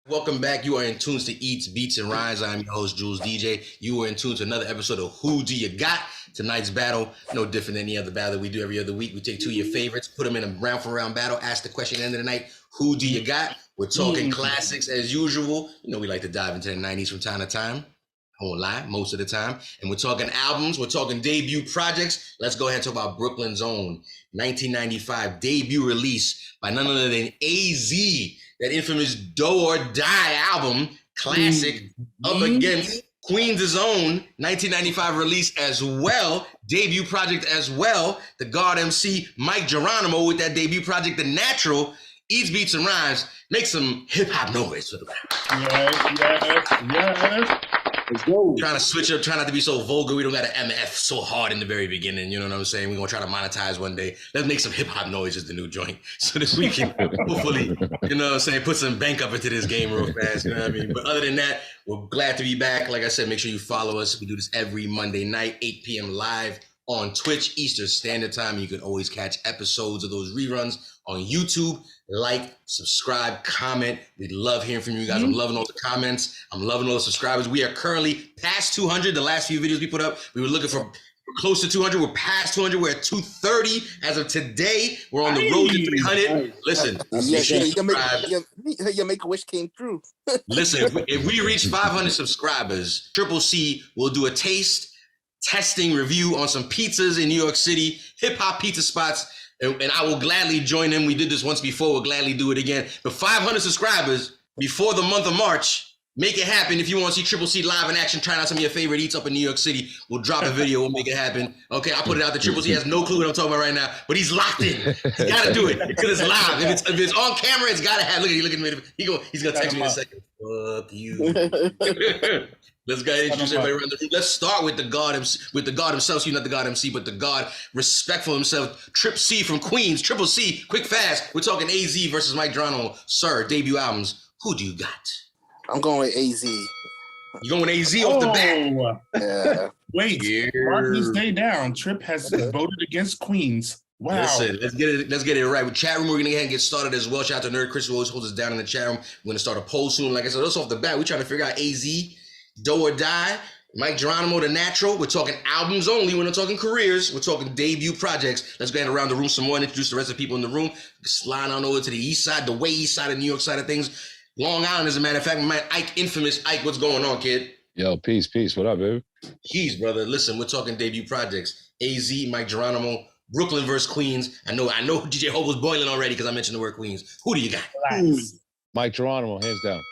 Welcome back. You are in tune to Eats, Beats, and Rhymes. I'm your host, Jules DJ. You are in tune to another episode of Who Do You Got? Tonight's battle, no different than any other battle that we do every other week. We take two of your favorites, put them in a round-for-round battle, ask the question at the end of the night, who do you got? We're talking classics as usual. You know, we like to dive into the 90s from time to time. I won't lie, most of the time. And we're talking albums, we're talking debut projects. Let's go ahead and talk about Brooklyn's own 1995 debut release by none other than AZ. That infamous DOE or Die album, classic, up against Queens' own 1995 release as well, debut project as well. The God MC, MIC GERONIMO, with that debut project, The Natural. Eats, Beats, and Rhymes. Make some hip-hop noise for the Yes. Let's go. Trying to switch up, try not to be so vulgar. We don't got to MF so hard in the very beginning. You know what I'm saying? We're going to try to monetize one day. Let's make some hip-hop noise as the new joint so that we can hopefully, you know what I'm saying, put some bank up into this game real fast. You know what I mean? But other than that, we're glad to be back. Like I said, make sure you follow us. We do this every Monday night, 8 p.m. live on Twitch, Eastern Standard Time. You can always catch episodes of those reruns on YouTube. Like, subscribe, comment. We love hearing from you guys. I'm loving all the comments. I'm loving all the subscribers. We are currently past 200. The last few videos we put up, we were looking for close to 200. We're past 200. We're at 230 as of today. We're on the road to 300. Listen, your Make-A-Wish came true. Listen, if we reach 500 subscribers, Triple C will do a testing review on some pizzas in New York City, hip-hop pizza spots. And I will gladly join them. We did this once before. We'll gladly do it again. But 500 subscribers before the month of March. Make it happen. If you want to see Triple C live in action, trying out some of your favorite eats up in New York City, we'll drop a video. We'll make it happen. Okay, I'll put it out there. Triple C has no clue what I'm talking about right now, but he's locked in. He's got to do it because it's live. If it's on camera, it's got to have. Look at me. He's going to text me in a second. Fuck you. Let's go ahead and introduce everybody around the room. Let's start with the God himself. So you're not the God MC, but the God respectful himself. Trip C from Queens. Triple C, quick fast. We're talking AZ versus MIC GERONIMO. Sir, debut albums. Who do you got? I'm going with AZ. You going with AZ off the bat? Yeah. Wait, mark this day down. Trip has voted against Queens. Wow. Listen, let's get it right. With chat room, we're gonna go ahead and get started as well. Shout out to Nerd Chris who always holds us down in the chat room. We're gonna start a poll soon. Like I said, that's off the bat. We're trying to figure out AZ, DOE or Die, MIC GERONIMO, The Natural. We're talking albums only. We're not talking careers. We're talking debut projects. Let's go ahead and around the room some more and introduce the rest of the people in the room. Slide on over to the east side, the way east side of New York side of things. Long Island, as a matter of fact. My man Ike, infamous Ike. What's going on, kid? Yo, peace. What up, baby? Keys, brother. Listen, we're talking debut projects. AZ, MIC GERONIMO, Brooklyn versus Queens. I know DJ Hobo's boiling already because I mentioned the word Queens. Who do you got? MIC GERONIMO, hands down.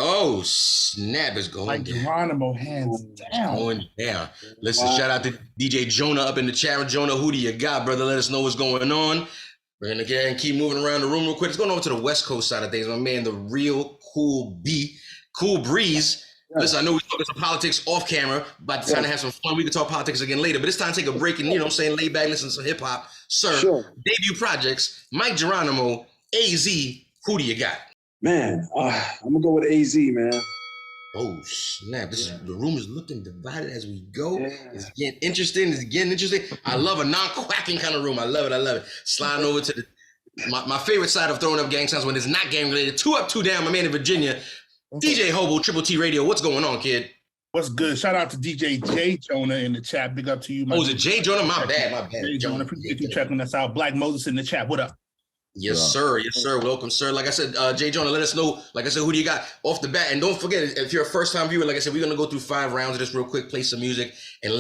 Oh, snap is going down. MIC GERONIMO, hands down. Going down. Listen, shout out to DJ Jonah up in the chat room. Jonah, who do you got, brother? Let us know what's going on. We're going to get and keep moving around the room real quick. It's going over to the West Coast side of things. My man, the real Cool Breeze. Yeah. Listen, I know we're talking some politics off camera, but it's time to have some fun. We can talk politics again later, but it's time to take a break and, you know what I'm saying, lay back, listen to some hip hop. Sir, debut projects, MIC GERONIMO, AZ, who do you got? Man, I'm going to go with AZ, man. Oh, snap. The room is looking divided as we go. Yeah. It's getting interesting. I love a non-quacking kind of room. I love it. Sliding over to my favorite side of throwing up gang signs when it's not gang related. 2 up, 2 down, my man in Virginia. DJ Hobo, Triple T Radio. What's going on, kid? What's good? Shout out to DJ J Jonah in the chat. Big up to you. Oh, is it J Jonah? My bad. J Jonah, appreciate you checking us out. Black Moses in the chat. What up? Yes, sir. Welcome, sir. Like I said, Jay Jonah, let us know, like I said, who do you got off the bat? And don't forget, if you're a first-time viewer, like I said, we're going to go through 5 rounds of this real quick, play some music, and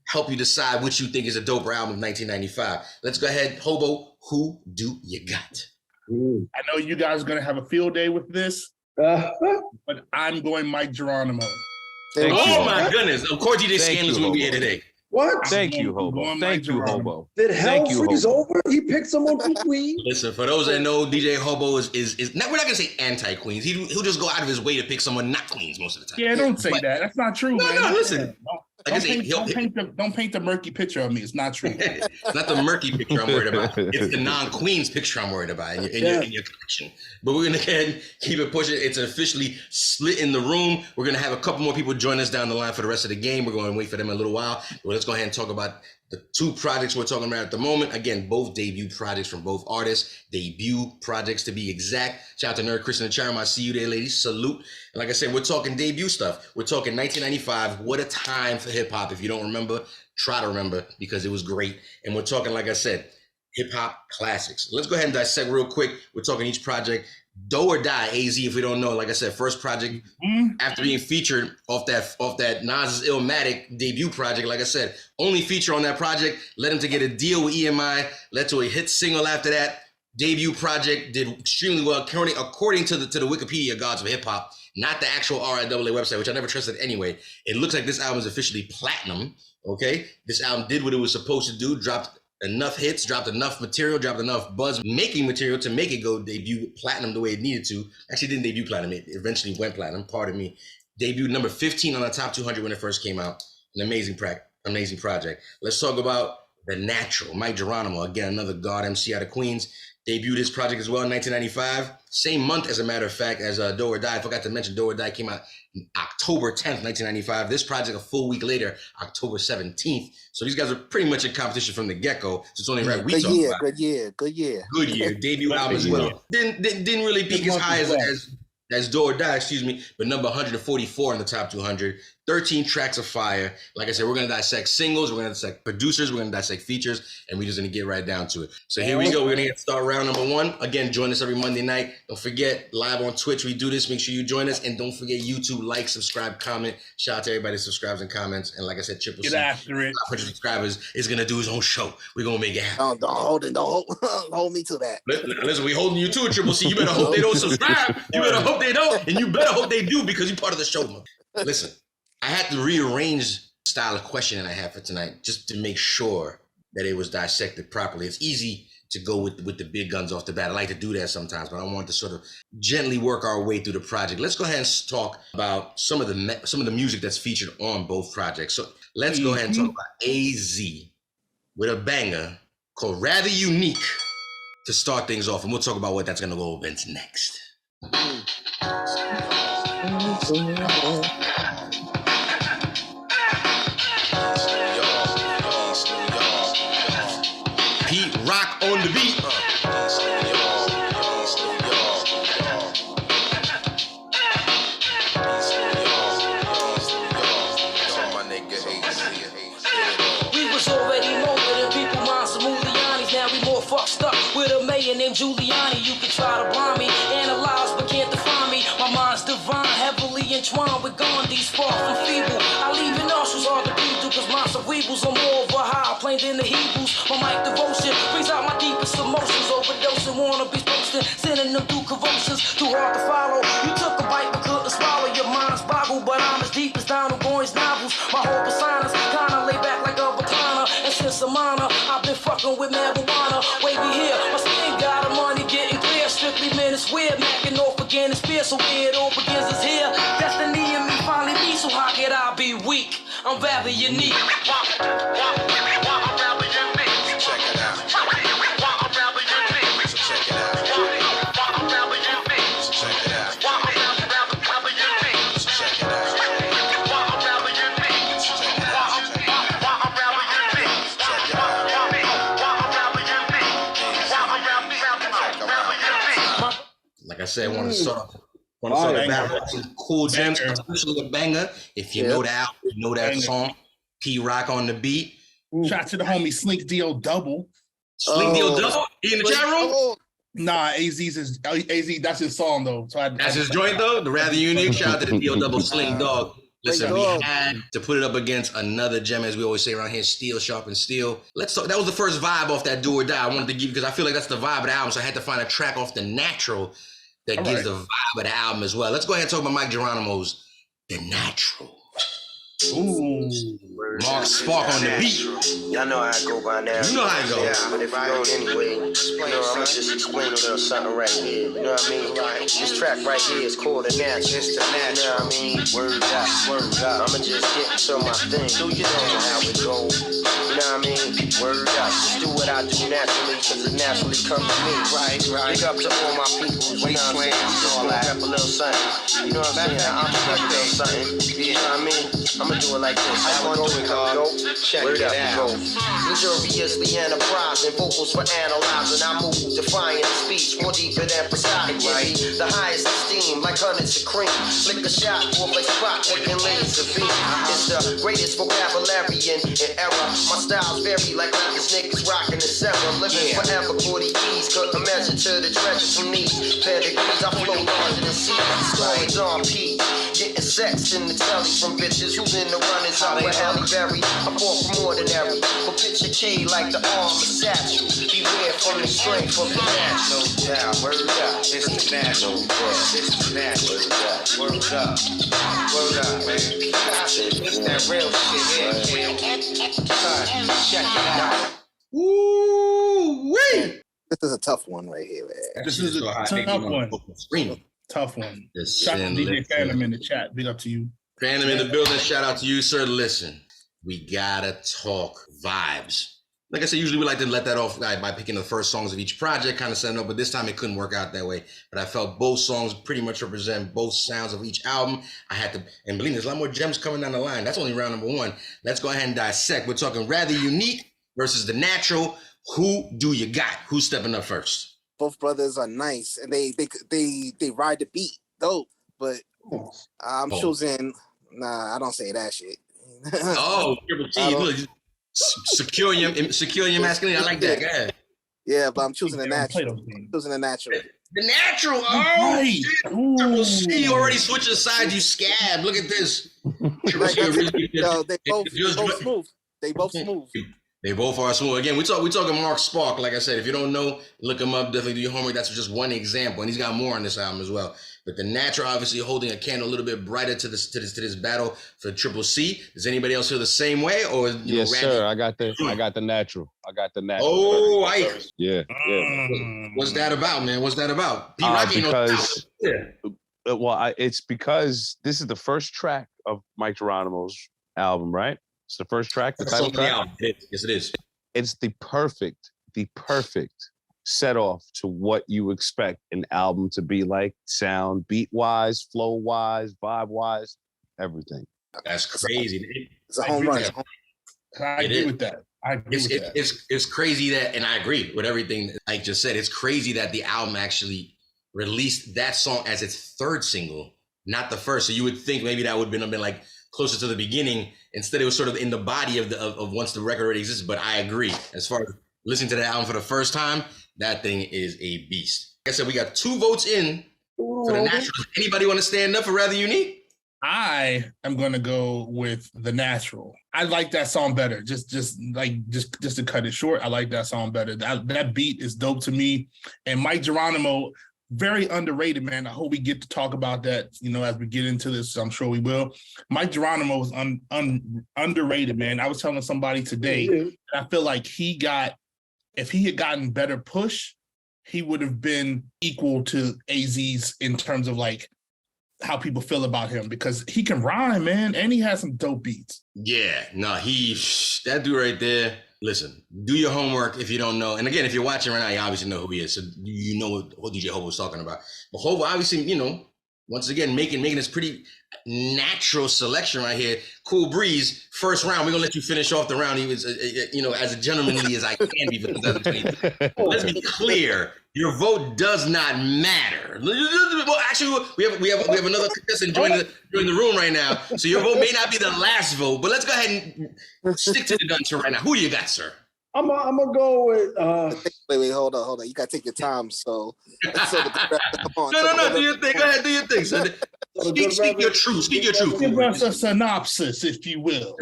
help you decide which you think is a doper album of 1995. Let's go ahead. Hobo, who do you got? I know you guys are going to have a field day with this, but I'm going MIC GERONIMO. My goodness. Of course, DJ Scandalous will be here today. What? Thank you, Hobo. Thank you, Hobo. Did hell freeze over? He picked someone from Queens. Listen, for those that know, DJ Hobo is not, we're not gonna say anti-Queens. He'll just go out of his way to pick someone not Queens most of the time. Yeah, don't say that. That's not true, man. No, listen. Don't paint the murky picture of me. It's not true. It's not the murky picture I'm worried about. It's the non-Queens picture I'm worried about in your collection. But we're going to go ahead and keep it pushing. It's officially split in the room. We're going to have a couple more people join us down the line for the rest of the game. We're going to wait for them a little while. But let's go ahead and talk about The two projects we're talking about at the moment, again, both debut projects from both artists, debut projects to be exact. Shout out to Nerd Chris and the Charm. I see you there, ladies. Salute. And like I said, we're talking debut stuff. We're talking 1995. What a time for hip hop. If you don't remember, try to remember because it was great. And we're talking, like I said, hip hop classics. Let's go ahead and dissect real quick. We're talking each project. DOE or Die, AZ, if we don't know, like I said, first project after being featured off that Nas's Illmatic debut project. Like I said, only feature on that project, led him to get a deal with EMI, led to a hit single after that. Debut project did extremely well, according to the Wikipedia gods of hip hop, not the actual RDER website, which I never trusted anyway. It looks like this album is officially platinum. Okay, this album did what it was supposed to do, dropped enough hits, dropped enough material, dropped enough buzz-making material to make it go debut platinum the way it needed to. Actually, didn't debut platinum. It eventually went platinum, pardon me. Debuted number 15 on the top 200 when it first came out. An amazing project. Let's talk about The Natural. MIC GERONIMO, again, another God MC out of Queens. Debuted his project as well in 1995. Same month, as a matter of fact, as DOE or Die. I forgot to mention DOE or Die came out October 10th, 1995. This project a full week later, October 17th. So these guys are pretty much in competition from the get-go. So it's only right we talk about. Good year. Debut album as well. Didn't really peak as high as DOE or Die, excuse me, but number 144 in the top 200. 13 tracks of fire. Like I said, we're going to dissect singles, we're going to dissect producers, we're going to dissect features, and we're just going to get right down to it. So here we go. We're going to start round number one. Again, join us every Monday night. Don't forget, live on Twitch, we do this. Make sure you join us. And don't forget YouTube, like, subscribe, comment. Shout out to everybody that subscribes and comments. And like I said, Triple C, 500 subscribers, is going to do his own show. We're going to make it happen. Don't hold me to that. Listen, we holding you to it, Triple C. You better hope they don't subscribe. You better hope they don't. And you better hope they do because you're part of the show, man. Listen. I had to rearrange the style of question that I have for tonight just to make sure that it was dissected properly. It's easy to go with the big guns off the bat. I like to do that sometimes, but I want to sort of gently work our way through the project. Let's go ahead and talk about some of the music that's featured on both projects. So let's go ahead and talk about AZ with a banger called Rather Unique to start things off, and we'll talk about what that's going to go into next. Pete Rock on the beat. We was already molded in people's minds, Giuliani's. Now we more fucked up with a mayor named Giuliani. You can try to blind me, analyze, but can't define me. My mind's divine, heavily entwined with Gandhi's, far from feeble. I leave your nostrils hard to breathe through, cause my cerebrals are more of a high plane than the Hebrews. My mic devotion brings out my deepest emotions. Overdosing, wannabes posting, sending them through convulsions. Too hard to follow. You took a bite but couldn't swallow. Your mind's boggled, but I'm as deep as Donald Goines novels. My whole persona's kinda laid back like a recliner. And since I'm honor, I've been fucking with marijuana. Wavy here, my skin got the money getting clear. Strictly men, it's weird. Macking off again, it's fear. So where it all begins is here. Destiny and me finally meet. So how could I be weak? I'm rather unique. Like I said, I want to start off with some cool gems, especially a banger. If you know the album, you know that song. P Rock on the beat. Shout out to the homie Slink D.O. Double. Slink D.O. Double? He in the chat room? Nah, AZ, that's his song though. So that's his joint though? The Rather Unique. Shout out to the D.O. Double Slink Dog. Listen, we had to put it up against another gem, as we always say around here, steel sharpens steel. Let's talk. That was the first vibe off that DOE or Die I wanted to give you because I feel like that's the vibe of the album. So I had to find a track off The Natural that gives the vibe of the album as well. Let's go ahead and talk about MIC GERONIMO's The Natural. Ooh. Mark Spark on the beat. Y'all know how I go by now. You know how it goes. Yeah, but if you don't anyway, I'm gonna just explain a little something right here. You know what I mean? This track right here is called The Natural. It's The Natural. You know what I mean? Word up. I'ma just get into my thing. You know how it goes. You know what I mean? Word up. Just do what I do naturally, cause it naturally comes to me. Right. Big up to all my people. You know what I'm saying? Just gonna rap a little something. You know what I'm saying? I'm gonna rap a little something. You know what I mean? I'm I'ma do it like this. I wanna do it, go. Check it out. Luxuriously enterprising, vocals for analyzing. I move, defying speech, more deeper than Poseidon. Right. The highest esteem, like hundreds of cream. Flick a shot, or like spot, making laser beam. It's the greatest vocabulary in error. My styles vary like rappers, niggas rocking the serum. Living forever, 40 keys, couldn't measure to the treasures from these pedigrees. I flow larger than seas, storage on P. Getting sex in the telly from bitches who's in the runnings out with Halle Berry. I fought from ordinary, but picture K like the arm of satchel. Beware from the strength of the natural. Word up, it's the natural. It's the natural. Word up, man. It's that real shit. Check it out. Woo-wee! This is a tough one right here, man. This is a tough one. Tough one. Shout out to DJ Phantom in the chat. Big up to you. Phantom in the building. Shout out to you, sir. Listen, we gotta talk vibes. Like I said, usually we like to let that off by picking the first songs of each project, kind of setting up, but this time it couldn't work out that way. But I felt both songs pretty much represent both sounds of each album. I had to, and believe me, there's a lot more gems coming down the line. That's only round number one. Let's go ahead and dissect. We're talking Rather Unique versus The Natural. Who do you got? Who's stepping up first? Both brothers are nice, and they ride the beat, dope. But I'm choosing. Nah, I don't say that shit. Oh, Triple T, look, secure your masculinity. I like that. Go ahead. Yeah, but I'm choosing The Natural. Choosing The Natural. The Natural. Oh, shit. Triple C already switching sides. You scab. Look at this. Triple C they both smooth. They both smooth. They both are smooth. Again, we talking Mark Spark. Like I said, if you don't know, look him up. Definitely do your homework. That's just one example, and he's got more on this album as well. But The Natural, obviously, holding a candle a little bit brighter to this battle for Triple C. Does anybody else feel the same way, or yes, sir? I got the Natural. I got The Natural. Oh, yeah. What's that about, man? What's that about? Because it's because this is the first track of Mike Geronimo's album, right? It's the first track, the title track. Yes, it is. It's the perfect set off to what you expect an album to be like, sound, beat wise, flow wise, vibe wise, everything. That's crazy. It's a home run. I agree with that. It's crazy that, and I agree with everything Ike just said. It's crazy that the album actually released that song as its third single, not the first. So you would think maybe that would have been like closer to the beginning. Instead, it was sort of in the body of once the record already existed. But I agree. As far as listening to that album for the first time, that thing is a beast. Like I said, we got 2 votes in for The Natural. Anybody want to stand up for Rather Unique? I am going to go with The Natural. I like that song better. Just to cut it short, I like that song better. That beat is dope to me. And Mike Geronimo, very underrated, man. I hope we get to talk about that, as we get into this. I'm sure we will. Mike Geronimo was underrated, man. I was telling somebody today, I feel like if he had gotten better push, he would have been equal to AZ's in terms of like how people feel about him, because he can rhyme, man, and he has some dope beats. Yeah, no, that dude right there. Listen, do your homework if you don't know. And again, if you're watching right now, you obviously know who he is. So you know what DJ Hobo was talking about. But Hobo, obviously, once again, making this pretty natural selection right here. Cool breeze, first round. We're going to let you finish off the round. He was, as gentlemanly as I can be for 2020. Let's be clear. Your vote does not matter. Well, actually, we have another contestant joining the room right now. So your vote may not be the last vote, but let's go ahead and stick to the guns right now. Who do you got, sir? I'm gonna go with. Wait, hold on. You gotta take your time. So come on. No. Do your thing. Go ahead. Do your thing. So speak your truth. Speak your truth. Give us a synopsis, if you will.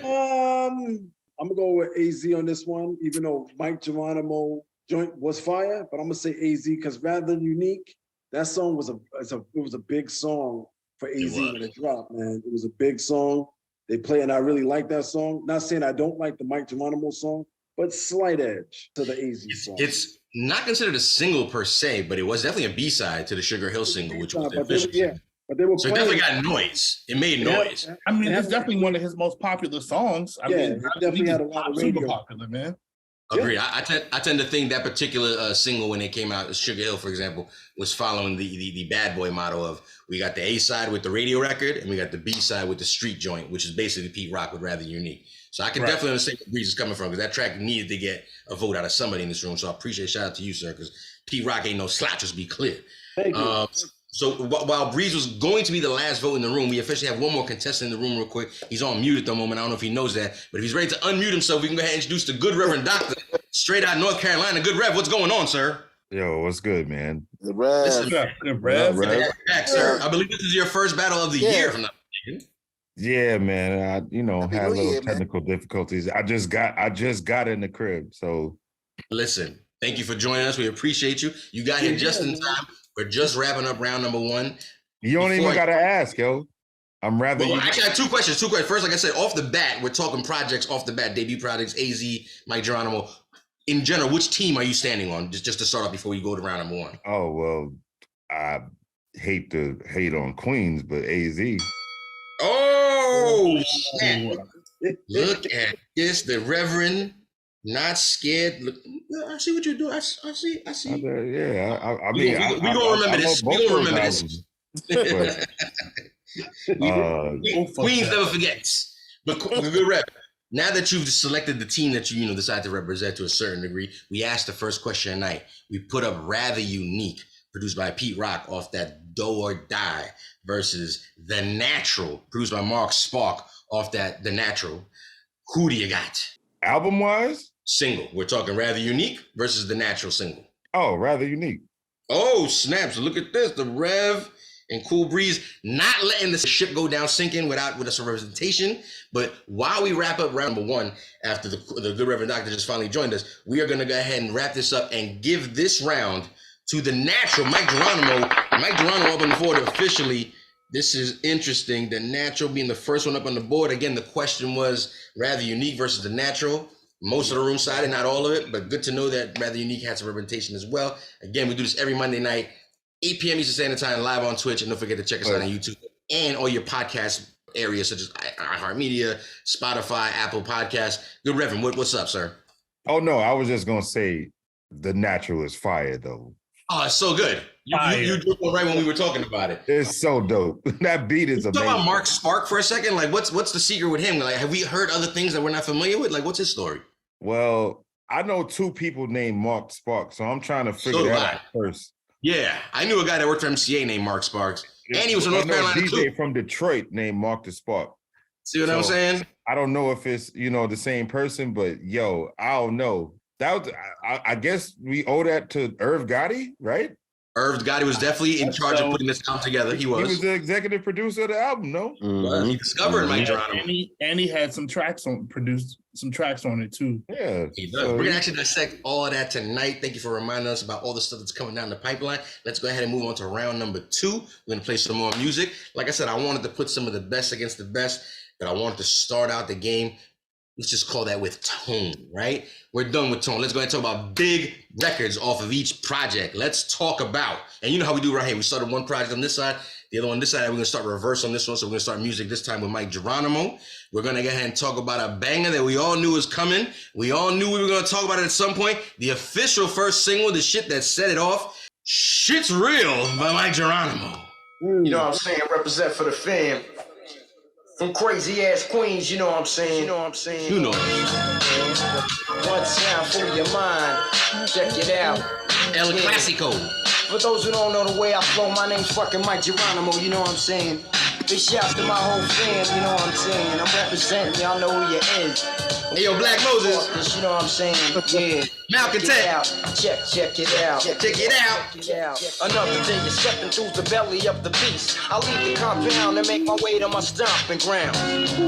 I'm gonna go with AZ on this one, even though Mike Geronimo joint was fire, but I'm gonna say AZ because Rather Unique, that song was a big song for AZ when it dropped, man. It was a big song. They play, and I really like that song. Not saying I don't like the Mike Geronimo song, but slight edge to the AZ song. It's not considered a single per se, but it was definitely a B-side to the Sugar Hill single, which was the official. But they were so playing. It definitely got noise. It made noise. I mean, it's definitely one of his most popular songs. I mean, it definitely had a lot of radio. Super popular, man. Agreed. I tend to think that particular single when it came out, Sugar Hill, for example, was following the bad boy motto of we got the A side with the radio record and we got the B side with the street joint, which is basically Pete Rock with Rather Unique. So I can definitely understand where Breeze is coming from because that track needed to get a vote out of somebody in this room. So I appreciate shout out to you, sir, because Pete Rock ain't no slouch, just be clear. Thank you. So while Breeze was going to be the last vote in the room, we officially have one more contestant in the room real quick. He's on mute at the moment. I don't know if he knows that, but if he's ready to unmute himself, we can go ahead and introduce the good Reverend Doctor, straight out of North Carolina. Good Rev, what's going on, sir? Yo, what's good, man? The Rev. Good Rev. Back, sir. I believe this is your first battle of the year, if I'm not mistaken. Yeah, man. I, had a New little Year, technical difficulties. I just got in the crib, so. Listen, thank you for joining us. We appreciate you. You got here just in time. We're just wrapping up round number one. You don't even gotta ask, yo. I'm rather. Well, actually, I have two questions. First, like I said, off the bat, we're talking projects off the bat, debut projects, AZ, Mike Geronimo. In general, which team are you standing on? Just to start off before we go to round number one. Oh well, I hate to hate on Queens, but AZ. Oh, snap. Look at this, the Reverend. Not scared. Look, I see what you're doing. I see. Yeah, I We mean, gonna remember this. We gonna remember this. Queens never forgets. But good rep. Now that you've selected the team that you decide to represent to a certain degree, we asked the first question tonight. We put up Rather Unique, produced by Pete Rock off that DOE or Die, versus The Natural, produced by Mark Spark off that The Natural. Who do you got? Album wise? Single. We're talking Rather Unique versus The Natural single. Oh, Rather Unique. Oh, snaps. Look at this. The Rev and Cool Breeze not letting the ship go down sinking with us a representation. But while we wrap up round number one, after the good Reverend Doctor just finally joined us, we are going to go ahead and wrap this up and give this round to The Natural, Mike Geronimo. Mike Geronimo up on the board officially. This is interesting. The Natural being the first one up on the board. Again, the question was Rather Unique versus The Natural. Most of the room sided, not all of it, but good to know that Rather Unique had some representation as well. Again, we do this every Monday night, 8 p.m. Eastern Standard Time, live on Twitch. And don't forget to check us out on YouTube and all your podcast areas such as iHeartMedia, Spotify, Apple Podcasts. Good Reverend, what's up, sir? Oh, no, I was just going to say The Natural is fire, though. Oh, it's so good. You did one right when we were talking about it. It's so dope. That beat is amazing. Talk about Mark Spark for a second. Like, what's the secret with him? Like, have we heard other things that we're not familiar with? Like, what's his story? Well, I know two people named Mark Sparks, so I'm trying to figure that out first. Yeah, I knew a guy that worked for MCA named Mark Sparks, and he was from North Carolina DJ too. from Detroit named Mark the Spark. See what I'm saying? I don't know if it's the same person, but yo, I don't know. That was, I guess we owe that to Irv Gotti, right? Irv Gotti was definitely in charge of putting this album together. He was the executive producer of the album, no? Well, he discovered Mike Geronimo. And he had produced some tracks on it too. Yeah. He does. We're gonna actually dissect all of that tonight. Thank you for reminding us about all the stuff that's coming down the pipeline. Let's go ahead and move on to round number two. We're gonna play some more music. Like I said, I wanted to put some of the best against the best, but I wanted to start out the game. Let's just call that with tone, right? We're done with tone. Let's go ahead and talk about big records off of each project. Let's talk about, and you know how we do right here. We started one project on this side, the other one on this side. We're gonna start reverse on this one. So we're gonna start music this time with Mike Geronimo. We're gonna go ahead and talk about a banger that we all knew was coming. We all knew we were gonna talk about it at some point. The official first single, the shit that set it off. Shit's Real by Mike Geronimo. You know what I'm saying? Represent for the fam. From crazy ass Queens, you know what I'm saying? You know. One sound for your mind. Check it out. El Clasico. For those who don't know the way I flow, my name's fucking Mike Geronimo, you know what I'm saying? Big shouts to my whole fam, you know what I'm saying? I'm representing, y'all know who you is. Hey, yo, Black Moses. You know what I'm saying? Yeah. Malcontent. Check it out. Check it out. Another day is stepping through the belly of the beast. I leave the compound and make my way to my stomping ground.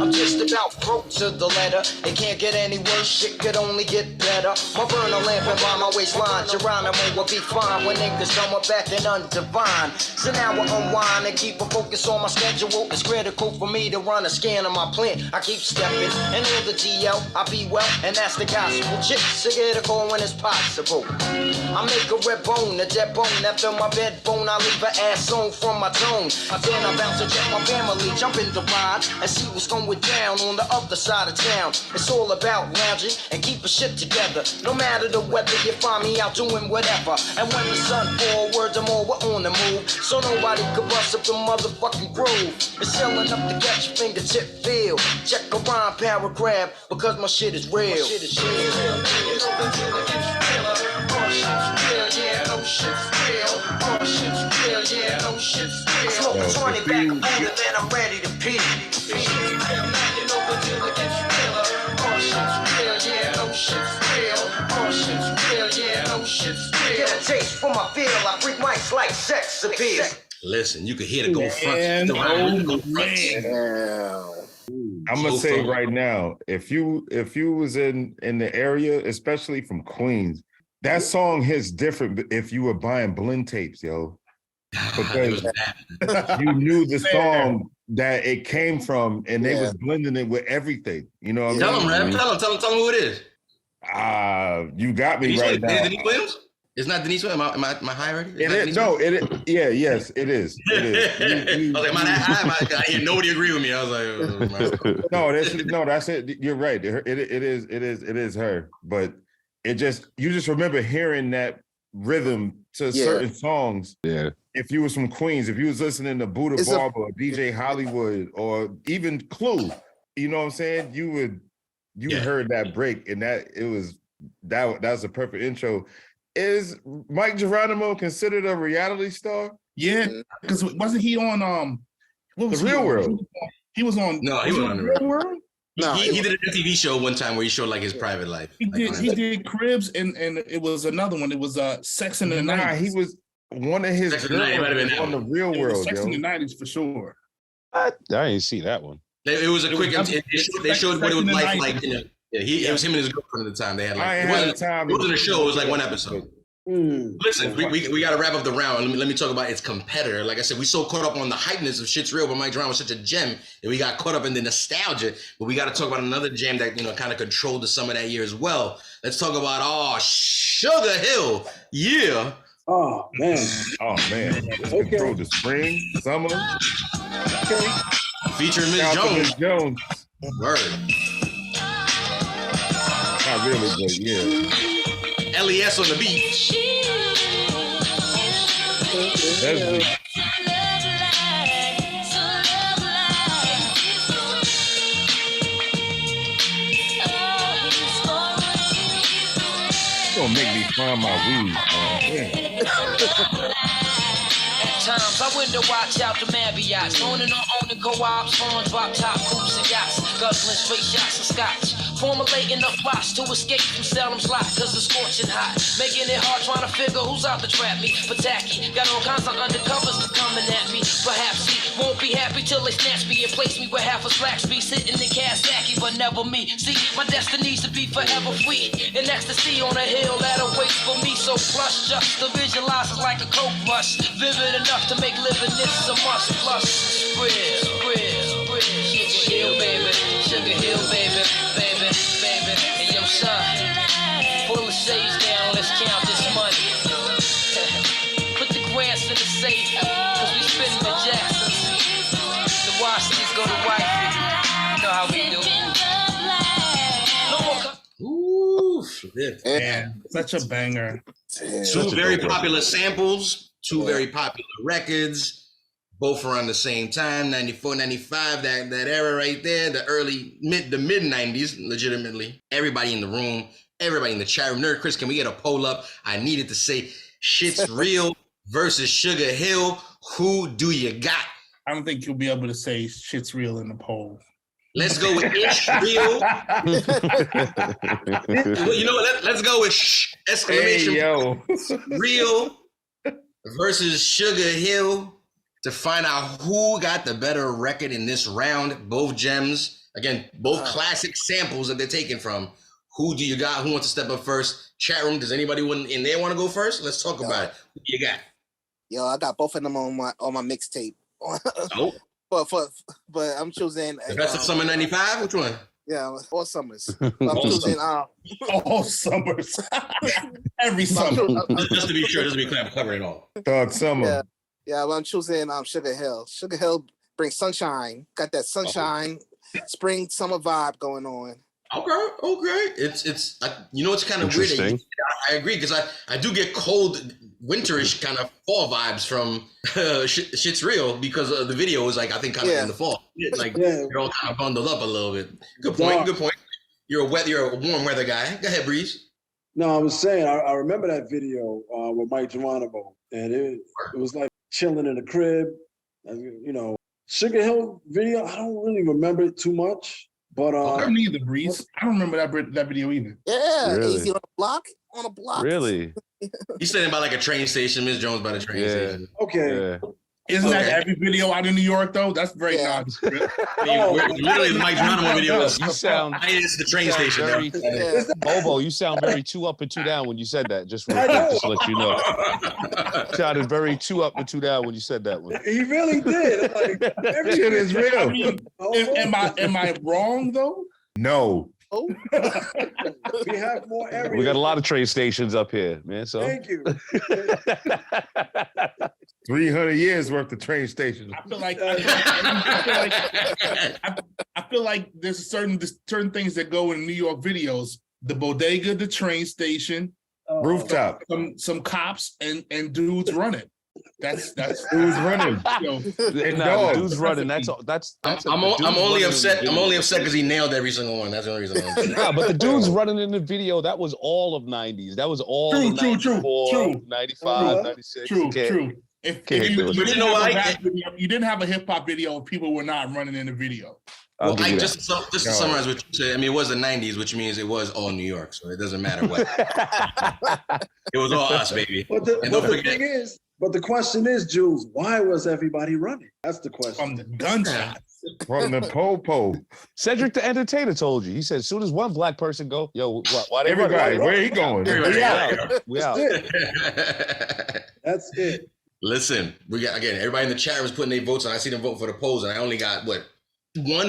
I'm just about broke to the letter. It can't get any worse, shit could only get better. My burner lamping by my waistline. Geronimo will be fine when niggas come up back and undivine. So now I unwind and keep a focus on my schedule. It's critical for me to run a scan of my plant. I keep stepping and hear the TL I be well, and that's the gospel. Chicks to get a call when it's possible. I make a red bone, a dead bone after my bed bone. I leave her ass on from my tone. Then I bounce to check my family, jump in the ride and see what's going down on the other side of town. It's all about lounging and keeping shit together. No matter the weather, you find me out doing whatever. And when the sun falls, word them all, we're on the move. So nobody could bust up the motherfucking groove. It's selling up to get your fingertip feel. Check a rhyme paragraph because my shit is real. My shit is real. You know the dealer gets realer. Oh, shit's real, yeah, no shit's real. Oh, shit's real, yeah, no shit's real. Smoke a 20 back of Buddha, then I'm ready to pee. Shit's real, now you know the dealer gets realer. Oh, shit's real, yeah, no shit's real. Oh, shit's real, yeah, no shit's real. Get a taste for my feel, I freak mics like sex appeal. Listen, you could hear the go front. I'm gonna say right now, if you was in the area, especially from Queens, that song hits different if you were buying blend tapes, yo. Because you knew the song that it came from and they was blending it with everything. You know what Tell I them, mean? Rap. Tell them who it is. You got me Denise right now. Is it Denise Williams? It's not Denise Williams. Am I high already? It is. No, it is. Yeah, yes, it is. It is. I was like, am I that high? I hear nobody agree with me. I was like, no, that's it. You're right. It is her. But you just remember hearing that rhythm to certain songs. Yeah. If you was from Queens, if you was listening to Buddha Barber or DJ Hollywood or even Clue, you know what I'm saying? You heard that break and that was a perfect intro. Is Mike Geronimo considered a reality star? Yeah, because wasn't he on what was The Real World? He was on. No, he was on The Real World. No, he did a TV show one time where he showed like his private life. He did Cribs and it was another one. It was Sex in the 90s. He was one of his Sex in the 90s, might have been on The Real World. Sex in the 90s for sure. I didn't see that one. It was a quick. They showed what it was like. You know, it was him and his girlfriend at the time. They had like it wasn't a show. It was like one episode. Listen, we got to wrap up the round. Let me talk about its competitor. Like I said, we so caught up on the hypeness of Shit's Real, but Mike Geronimo was such a gem that we got caught up in the nostalgia. But we got to talk about another gem that kind of controlled the summer that year as well. Let's talk about Sugar Hill. Yeah. Oh man. Let's control the spring, summer. Okay. Featuring Miss Jones. Word. Not really, but yeah. LES on the beat. Gonna make me find my weed. Times I window watch out the Marriotts, owning co-ops, on drop top coops and yachts, guzzling straight shots of scotch, formulating the plots to escape from Salem's lot, cause it's scorching hot, making it hard trying to figure who's out to trap me, but tacky, got all kinds of undercovers coming at me, perhaps he won't be happy till they snatch me and place me where half a slacks be sitting in Kawasaki, but never me, see, my destiny's to be forever free, in ecstasy on a hill that awaits for me, so plush, just to visualize it like a coke rush, vivid enough to make living this a must, plus Sugar Hill, baby, Sugar Hill, baby, and yo son, pull the shades down, let's count this money, put the grants in the safe, cause we spinning the Jacksons, the Washingtons go to wifey, you know how we do. Man, such a banger. Two very popular samples, two very popular records, both around the same time, 94, 95, that era right there, the mid 90s, legitimately. Everybody in the room, everybody in the chat room. Nerd Chris, can we get a poll up? I needed to say Shit's Real versus Sugar Hill. Who do you got? I don't think you'll be able to say Shit's Real in the poll. Let's go with Ish Real. You know what? Let's go with exclamation Real versus Sugar Hill to find out who got the better record in this round. Both gems. Again, both classic samples that they're taking from. Who do you got? Who wants to step up first? Chat room, does anybody in there want to go first? Let's talk about it. Who do you got? Yo, I got both of them on my mixtape. Oh. But I'm choosing the best of summer '95. Which one? Yeah, all summers. But I'm choosing All summers. Every summer. Just to be sure, just to be clear, I'm covering it all. Dog summer. yeah. Well, I'm choosing Sugar Hill. Sugar Hill brings sunshine. Got that sunshine, spring summer vibe going on. Okay. It's you know, it's kind of weird. Interesting. I agree because I do get cold, winterish kind of fall vibes from Shit's Real because the video is like I think kind of in the fall, like you're all kind of bundled up a little bit. Good point. Good point. You're a warm weather guy. Go ahead, Breeze. No, I was saying I remember that video with Mike Geronimo, and it was like chilling in the crib. You know, Sugar Hill video. I don't really remember it too much. But I don't either, Breeze. I don't remember that video either. Yeah, Really? easy on a block. Really? He's saying about like a train station. Miss Jones by the train station. Okay. Yeah. Isn't that every video out in New York though? That's very nondescript. Literally, the Mike Geronimo video is You sound it's the train station. very, Bobo, you sound very 2 up and 2 down when you said that. Just real quick, just to let you know. You sounded very 2 up and 2 down when you said that one. He really did. Like, That shit is real. I mean, am I wrong though? No. Oh. We have more areas. We got a lot of train stations up here, man. So Thank you. 300 years worth of train stations. I feel like there's certain things that go in New York videos: the bodega, the train station, Rooftop. some cops, and dudes running. That's Who's running? nah, the dude's running. That's I'm only upset. I'm only upset because he nailed every single one. That's the only reason. Nah, but the dude's running in the video. That was all of 90s. That was all True, of true, 94, true. 95, 96. true. If you But you know what? you didn't have a hip hop video, and people were not running in the video. Well, just to summarize what you said, I mean, it was the 90s, which means it was all New York, so it doesn't matter what. It was all us, baby. But the question is, Jules, why was everybody running? That's the question. From the gunshot. From the po-po. Cedric the Entertainer told you. He said, as soon as one black person go, yo, why they Everybody, running? where he going? We out. That's it. Listen, we got everybody in the chat was putting their votes on. I see them vote for the polls, and I only got 1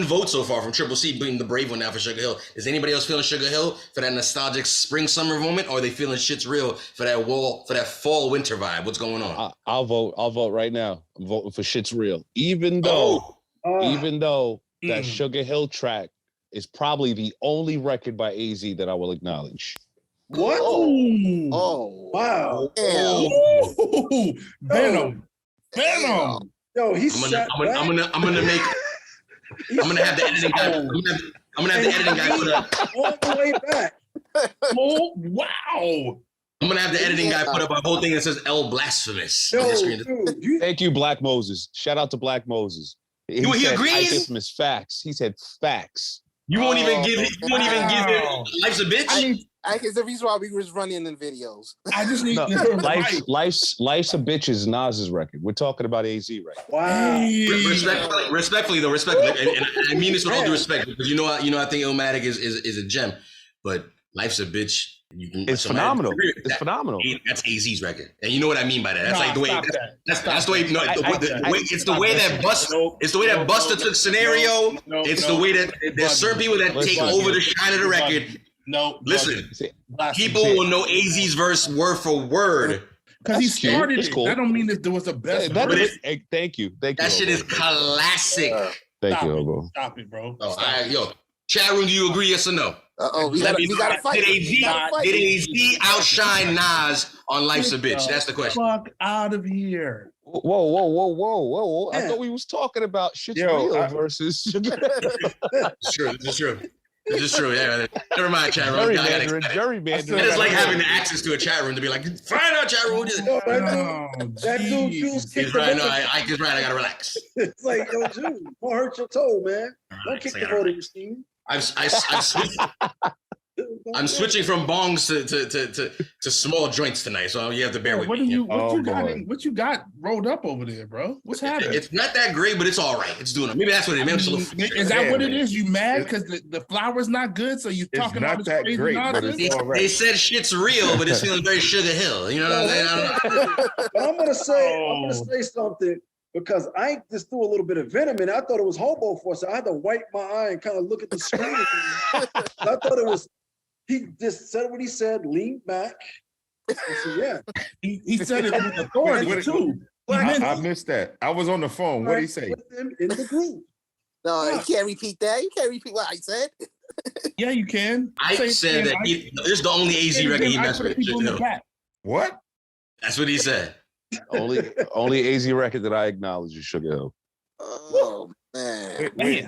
vote so far from Triple C being the brave one now for Sugar Hill. Is anybody else feeling Sugar Hill for that nostalgic spring summer moment, or are they feeling Shit's Real for that fall winter vibe? What's going on? I'll vote right now. I'm voting for Shit's Real. Even though that Sugar Hill track is probably the only record by AZ that I will acknowledge. What? Oh. Wow. Oh, Venom. Yo, he's I'm gonna have the editing guy. I'm gonna have the editing guy put up all the way back. Oh, wow. I'm gonna have the editing guy put up a whole thing that says "L blasphemous" on the screen. Dude, Thank you, Black Moses. Shout out to Black Moses. He agrees? I give him his facts. He said facts. You won't even give it. You won't even give it. Life's a bitch. It's the reason why we was running in videos. I just need Life's a bitch is Nas's record. We're talking about AZ right now. wow. Respectfully, and I mean this with all due respect, because you know I think Illmatic is a gem, but Life's a bitch. It's phenomenal. It's phenomenal. That's AZ's record, and you know what I mean by that. That's like the way. That's the way. No, it's the way that Busta. It's the way that Busta took Scenario. It's the way that there's certain people that take over the shine of the record. No, listen. People will know AZ's verse word for word. Because he started it. Cool. That don't mean that there was the best. Thank you. That shit is classic. Thank you, bro. Stop it, bro. Chat room, do you agree? Yes or no? We gotta fight. Did AZ outshine Nas on Life's a Bitch? That's the question. Fuck out of here. Whoa. I thought we was talking about Shit's Real versus. This is true. Yeah. Never mind, chat room. Gerrymandering. It's like having the access to a chat room to be like, find out, chat room. That dude Jules He's right. No, Ike's right. I gotta relax. It's like, yo, Jules, don't hurt your toe, man. Don't kick the voting machine. I'm switching from bongs to small joints tonight, so you have to bear with me. What you got rolled up over there, bro? What's happening? It's not that great, but it's all right. It's doing it. Maybe that's what it is. Is that what it is? You mad because the flour's not good? So you talking about that great, but it's all right. They said Shit's Real, but it's feeling very Sugar Hill. You know what I'm saying? But I'm gonna say something because I just threw a little bit of venom in it. I thought it was hobo for, so I had to wipe my eye and kind of look at the screen. I thought it was, he just said what he said, leaned back. I said, yeah. He said it with authority too. I missed that. I was on the phone. What did he say? With them in the group. No, you can't repeat that. You can't repeat what I said. Yeah, you can. Ike said that this is the only AZ record he messed with. What? That's what he said. Only AZ record that I acknowledge is Sugar Hill. Oh man. Wait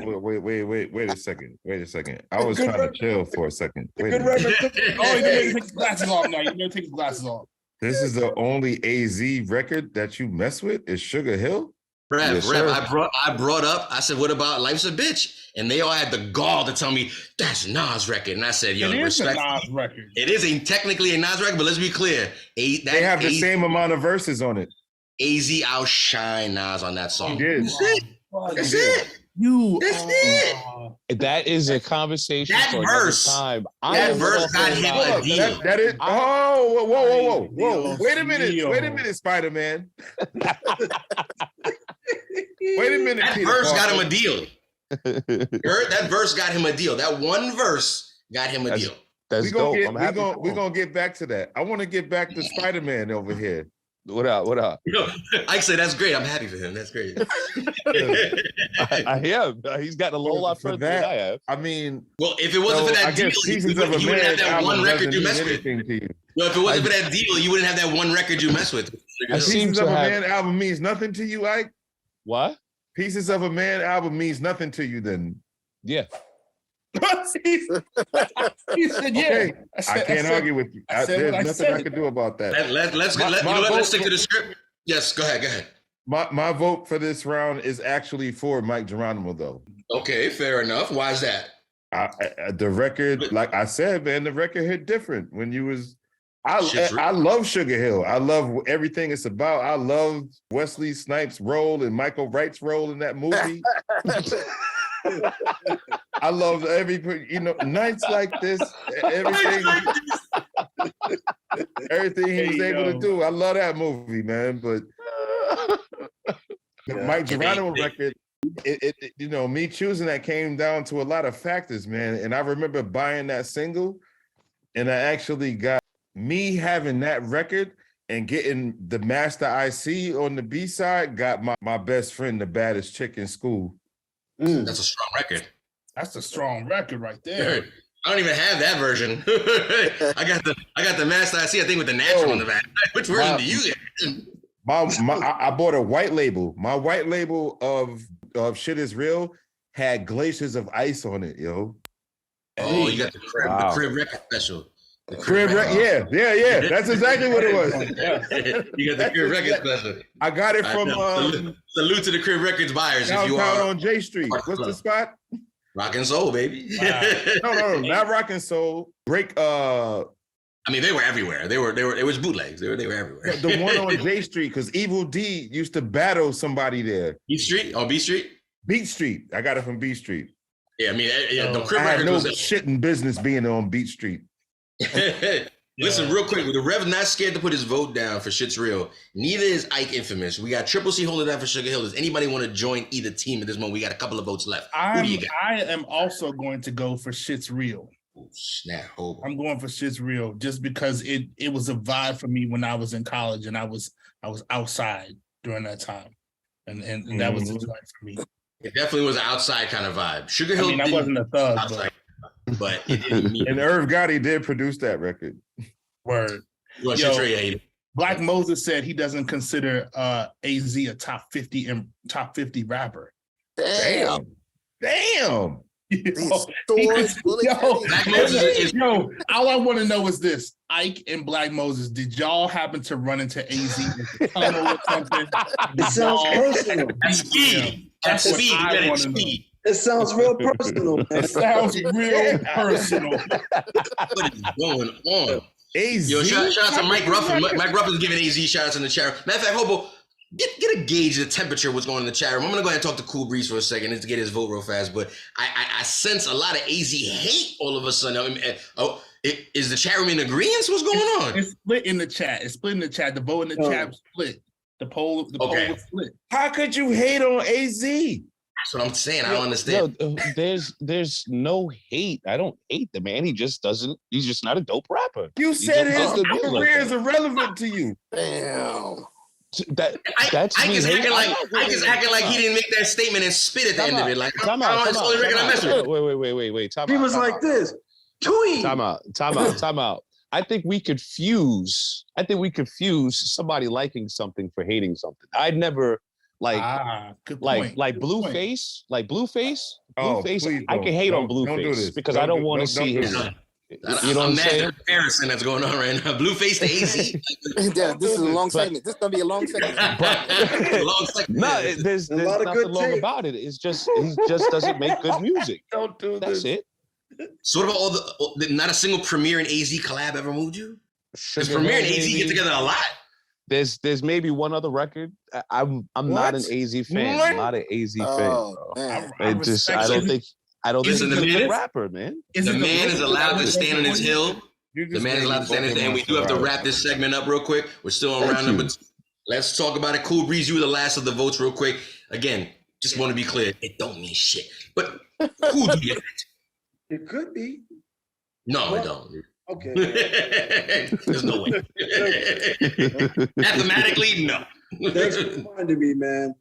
a second. Wait a second. I was trying to chill for a second. Wait a Good minute. record. Oh, you better take his glasses off now. You better take his glasses off. This is the only AZ record that you mess with is Sugar Hill? Rev, Yes, sir. I brought up, I said, what about Life's a Bitch? And they all had the gall to tell me, that's Nas record. And I said, yo, It is a respect. Nas record. It is technically a Nas record, but let's be clear. They have the same amount of verses on it. AZ outshine Nas on that song. He did. That's it. That's it. That's it. That is a conversation That for verse- another time. that verse got him a deal. That is. Oh, whoa. Wait a minute, Spider-Man. Wait a minute. That Peter verse Parker. got him a deal. You heard? That verse got him a deal. That one verse got him a deal. That's dope. I'm happy. We're gonna get back to that. I want to get back to Spider-Man over here. What up? Yo, Ike said that's great. I'm happy for him. That's great. I am. He's gotten a whole lot For further than I that, have. I mean, Well, if it wasn't for I that deal, guess you Pieces of a wouldn't have Man that one album record you doesn't mess mean with. anything to you. Well, if it wasn't for that deal, you wouldn't have that one record you mess with. I seem Pieces to of a have- Man album means nothing to you, Ike? What? Pieces of a Man album means nothing to you then. Yeah. He said, yeah. Okay. I said- can't argue with you. I said There's what I nothing I said. can do about that. Let's stick to the script. Yes, go ahead. My vote for this round is actually for Mike Geronimo, though. Okay, fair enough. Why is that? The record, like I said, man, the record hit different when you was. Shit's real. I love Sugar Hill. I love everything it's about. I love Wesley Snipes' role and Michael Wright's role in that movie. I love nights like this, everything he was able to do. I love that movie, man. But the Mike Geronimo record, me choosing that came down to a lot of factors, man. And I remember buying that single, and I actually got me having that record and getting the Master IC on the B side. Got my best friend, the baddest chick in school. That's a strong record. That's a strong record right there. I don't even have that version. I got the Master IC, I think, with the natural on the back. Which version do you get? I bought a white label. My white label of Shit Is Real had glaciers of ice on it, yo. Oh, you got the crib record special. The Crib record, yeah. That's exactly what it was. You got the crib record special. I got it from salute to the crib records buyers. If you downtown are on J Street. What's the spot? Rock and Soul, baby. No, not Rock and Soul. I mean, they were everywhere. It was bootlegs. They were everywhere. The one on J Street, because Evil D used to battle somebody there. B Street? Oh, B Street? Beat Street. I got it from B Street. Yeah, I mean, the crib I had records no was shit in business being on Beat Street. Listen, real quick, the Rev's not scared to put his vote down for Shit's Real. Neither is Ike Infamous. We got Triple C holding down for Sugar Hill. Does anybody want to join either team at this moment? We got a couple of votes left. Who do you got? I am also going to go for Shit's Real. Oh, snap. Oh. I'm going for Shit's Real just because it was a vibe for me when I was in college and I was outside during that time. And that was the joint for me. It definitely was an outside kind of vibe. Sugar Hill I wasn't a thug, but it didn't mean And Irv Gotti did produce that record. Word. Well, Yo, Black Moses said he doesn't consider AZ a top 50 rapper. Damn. Black Moses is Yo, all I want to know is this: Ike and Black Moses, did y'all happen to run into AZ in the tunnel or something? It sounds personal. That's speed. That's what speed. I You got wanna speed. It sounds real personal, man. It sounds real personal. What is going on? AZ. Yo, shout out to Mike Ruffin. Mike Ruffin's giving AZ shout outs in the chat room. Matter of fact, Hobo, get a gauge of the temperature of what's going on in the chat room. I'm gonna go ahead and talk to Cool Breeze for a second just to get his vote real fast. But I sense a lot of AZ hate all of a sudden. I mean, is the chat room in agreement? What's going on? It's split in the chat. The vote in the chat split. The poll Okay. was split. How could you hate on AZ? That's what I'm saying. I don't understand. Yo, there's no hate. I don't hate the man. He just doesn't. He's just not a dope rapper. You said his doesn't do music like career that. is irrelevant to you. Damn. That's Ike me is hating. Ike is acting like he didn't make that statement and spit at the end of it. Like, Time it's the only record I mess with. Wait. He was like this. Tweet. Time out. I think we could fuse somebody liking something for hating something. I'd never Good point. Blueface. Oh, Blueface. please I can don't. hate on Don't do Blueface this. because I don't want to see do his. this. You know what I'm saying? Comparison that's going on right now. Blueface to AZ. Yeah, this is a long segment. This is gonna be a long segment. Long segment. No, there's A lot of nothing good long tape. about it. It's just he just doesn't make good music. Don't do That's this. it. So what about all not a single Premier and AZ collab ever moved you? Because Sugar Premier and Hill, AZ get maybe. together a lot. There's maybe one other record. I'm not an AZ fan. What? I'm not an AZ fan. Oh, Bro. man. I don't think Listen, he's the a man- good rapper, man. The man is allowed to stand on his hill. You The just man is made allowed me to stand on his hill. And we do Pokemon have to Ferrari. wrap this segment up real quick. We're still on round number 2. Let's talk about it. Cool Breeze, you were the last of the votes real quick. Again, just want to be clear. It don't mean shit. But who do you It could be. No, it don't. Okay. There's no way. Mathematically, no. Thanks for reminding me, man.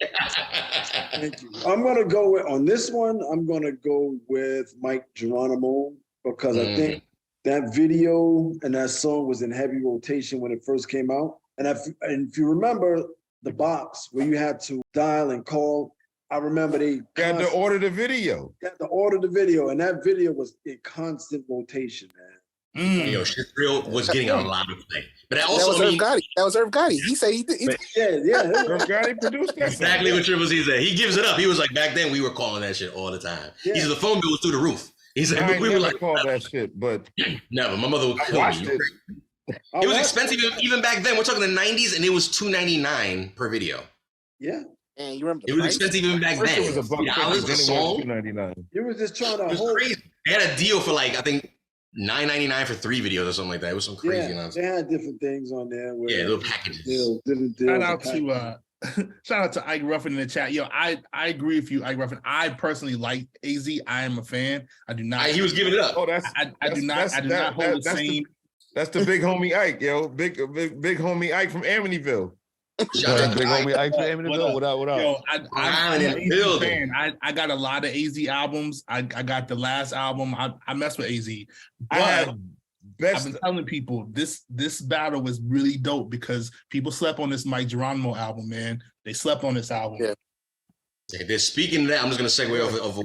Thank you. I'm gonna go with on this one. I'm gonna go with Mike Geronimo because I think that video and that song was in heavy rotation when it first came out. And if you remember the box where you had to dial and call, I remember they Got to order the video. had to order the video, and that video was in constant rotation, man. Yo, Shit Real was getting a lot of play. But That also, was Irv Gotti. That was Irv Gotti. He said he did. Yeah. Irv Gotti produced that. exactly what Triple C said. He gives it up. He was like, back then we were calling that shit all the time. Yeah. He said the phone bill was through the roof. He said, I ain't we were never like, called that shit, but never. My mother would I kill watched me. it. It was expensive even back then. We're talking the 90s, and it was $2.99 per video. Yeah. And you remember the It was price? expensive even back First then. it was $1.50, $3 a then it song. was $2.99. You was just trying to It was hold. crazy. They had a deal for like, I think, $9.99 for 3 videos or something like that. It was some crazy Yeah, nonsense. they had different things on there. Where Yeah, little packages. Different Shout deals out and to shout out to Ike Ruffin in the chat. Yo, I agree with you, Ike Ruffin. I personally like AZ. I am a fan. I do not. He was giving it up. Oh, that's I do not hold the same. That's the big homie Ike, yo. Big homie Ike from Amityville. Shout out to Big Ike. homie Ike from Amityville. What up? Yo, I'm I'm in an the AZ building. fan. I got a lot of AZ albums. I got the last album. I mess with AZ. I But have I've best. been telling people this battle was really dope because people slept on this Mike Geronimo album, man. They slept on this album. Yeah. Okay, then speaking of that, I'm just gonna segue off of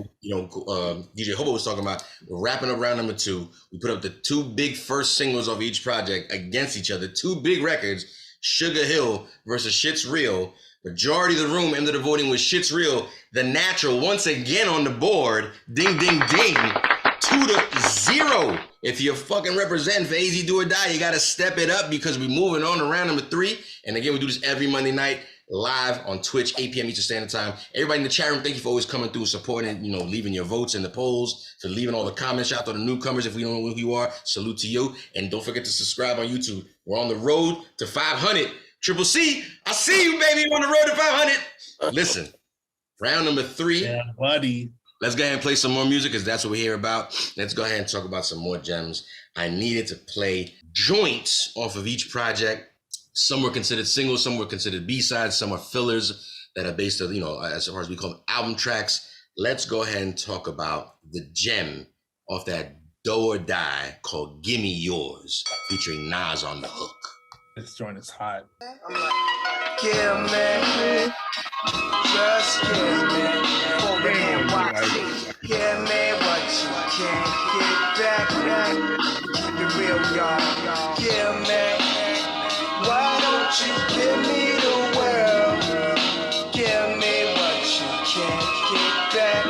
DJ Hobo was talking about. We're wrapping up round number 2. We put up the 2 big first singles of each project against each other. 2 big records: Sugar Hill versus Shit's Real. Majority of the room ended up voting with Shit's Real. The Natural once again on the board. Ding, ding, ding. 2-0. If you're fucking representing for AZ Do or Die, you gotta step it up because we're moving on to round number 3. And again, we do this every Monday night live on Twitch, 8 p.m. Eastern Standard Time. Everybody in the chat room, thank you for always coming through, supporting, leaving your votes in the polls, for leaving all the comments. Shout out to the newcomers. If we don't know who you are, salute to you. And don't forget to subscribe on YouTube. We're on the road to 500. Triple C, I see you, baby. We're on the road to 500. Listen, round number 3. Yeah, buddy. Let's go ahead and play some more music because that's what we're here about. Let's go ahead and talk about some more gems. I needed to play joints off of each project. Some were considered singles, some were considered B-sides, some are fillers that are based on, as far as we call them, album tracks. Let's go ahead and talk about the gem off that Do or Die called Gimme Yours, featuring Nas on the hook. This joint is hot. Give me, just give me, hold it and watch it. Give me what you can't get back. Keep it real, y'all. Give me, why don't you give me the world? Give me what you can't get back.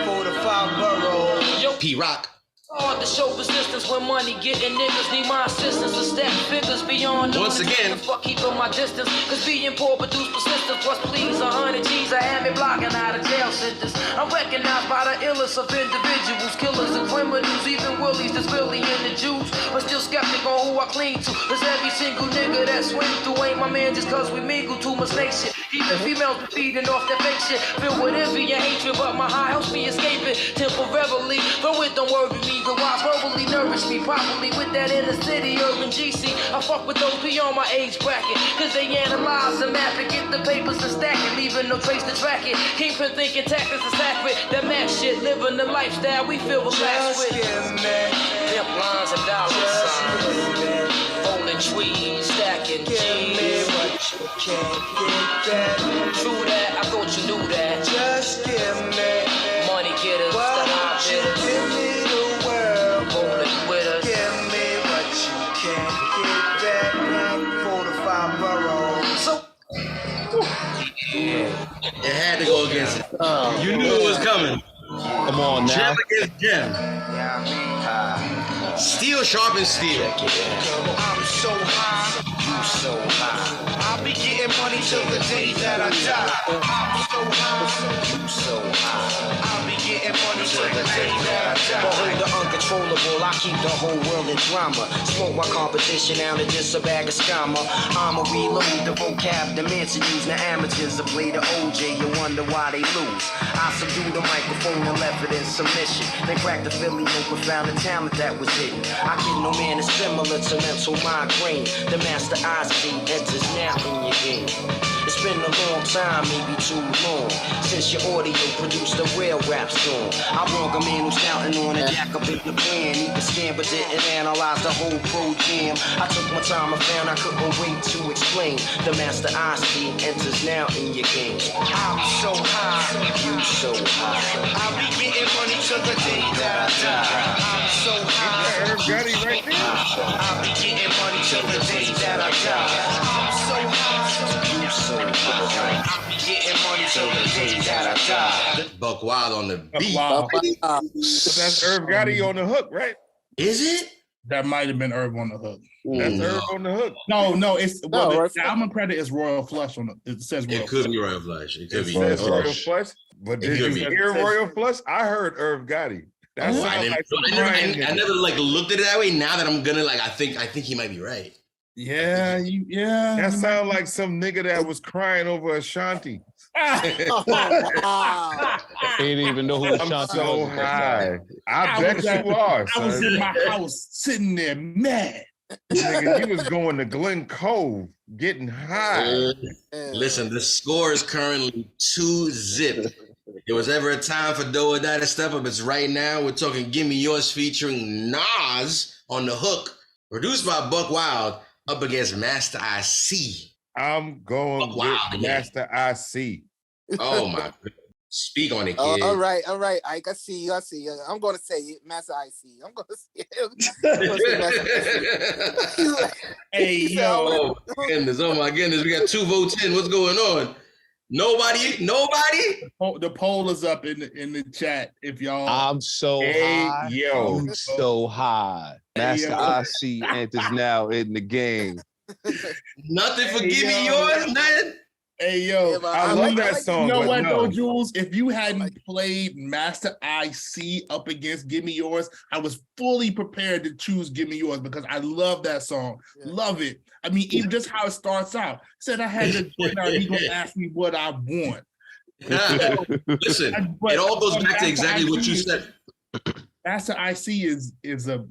4 to 5 boroughs. P-Rock. Hard to show persistence when money getting niggas need my assistance to step figures beyond. Once again. Fuck keeping my distance, cause being poor produce persistence. Plus please 100 G's, I had me blocking out of jail system. predators. I'm recognized by the illest of individuals, killers and criminals, even willies that's really into Jews, but still skeptic on who I cling to. Cause every single nigga that swing through ain't my man just cause we mingle too much snake shit. Even females be feeding off that fake shit, filled with envy and hatred, but my high helps me escape it temporarily. From it don't worry me, but why verbally nourish me properly with that inner city urban GC. I fuck with those beyond my age bracket, cause they analyze and map it, get the papers and stack it, leaving no trace to track it. Kingpin thinking tactics are sacred, that match shit, living the lifestyle we feel relaxed with. Pimp lines and dollar signs, rolling trees, stacking G's. True that, I thought you knew that. Just give me money getters, the high bidders. Give me the world, rolling with us. Give me what you can't get back. 4 to 5 boroughs. So It had to go against it. You knew it was coming. Come on now. Gem against gem. Steel sharpens steel. I'm so high, you so high. I'll be getting money till the day that I die. I'm so high, you so high. I'll be getting money till the day that I die. Behold the uncontrollable, I keep the whole world in drama. Smoke my competition out of just a bag of scammer. I'ma reload the vocab, the mansion use the amateurs to play the OJ. You wonder why they lose. I subdue the microphone and left it in submission. They cracked the Philly, no profound talent that was hidden. I kid no man is similar to mental migraine. The master I see enters now in your game. It's been a long time, maybe too long, since your audio produced a real rap song. I wrong a man who's counting on a jack up in the plan. He could stand but didn't analyze the whole program. I took my time, I found I couldn't wait to explain. The master I see enters now in your game. I'm so high, you so high. I'll be getting money till the day that I die. I'm so high, Herb Gotti right there. I'll be getting money till the day that I die. I'm so high, you so high. I'll be getting money till the day that I die. Buck Wild on the beat. Wow. So that's Herb Gotti on the hook, right? Is it? That might have been Herb on the hook. That's No. Herb on the hook. No, it's well, No, the album credit is Royal Flush on the. It says Royal. It could be Royal Flush. It could It be. says Oh, Royal Flush. But It did you could be. hear Royal Flush? I heard Herb Gotti. That I sounds didn't- like some I never, crying I nigga. never like looked at it that way. Now that I'm gonna like, I think he might be right. Yeah, yeah. That sound like some nigga that was crying over Ashanti. Oh, wow. He didn't even know who I'm Ashanti so was. high. I I bet was you at- are, I was son. in my house sitting there mad. Nigga, you was going to Glen Cove getting high. Listen, the score is currently 2-0. There was ever a time for DOE OR DIE to step up. It's right now. We're talking Gimme Yours featuring Nas on the hook, produced by Buck Wild, up against Master IC. I'm going Wow, with yeah. Master IC. Oh my goodness. Speak on it, kid. All right. Ike, I see you. I'm going to say it, Master IC. I'm going to say it. I'm gonna say Master IC. Hey, He said, yo. Oh my goodness. We got 2 votes in. What's going on? Nobody? The poll is up in the chat. If y'all, I'm so Hey, high. yo. I'm so high. Master IC enters now in the game. Nothing for Hey, Gimme yo. Yours, nothing? hey, yo. Yeah, but I love that like- song. You know but what, no. though, Jules? If you hadn't played Master IC up against Gimme Yours, I was fully prepared to choose Gimme Yours because I love that song. Yeah. Love it. I mean, even just how it starts out. Said I had to join out, he gonna ask me what I want. Listen, But- it all goes but back to Master exactly what you IC said. Master IC is a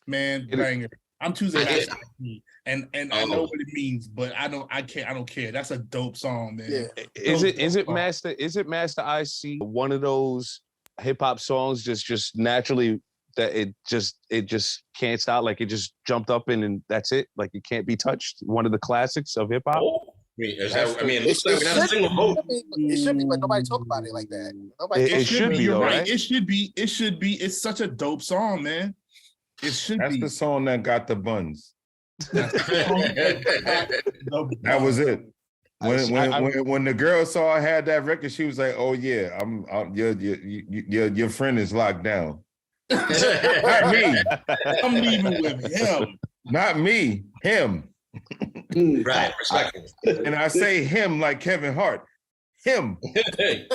man It- banger. I'm choosing I- Master IC, and I know Oh. what it means, but I don't care. That's a dope song, man. Yeah. Is it Dope Master IC one of those hip hop songs just naturally that it just can't stop, like it just jumped up and that's it, like it can't be touched, one of the classics of hip hop? It looks like we got a single vote. It should be, but nobody talk about it like that. Nobody. It should be, You're though, right. right? It should be. It's such a dope song, man. It should That's be. the song that got the buns. That's the song. That was it. I- When the girl saw I had that record, she was like, "Oh yeah, I'm your friend is locked down." Not me, I'm leaving with him. not me, him. Right, respectful. And I say him like Kevin Hart. Him. Hey.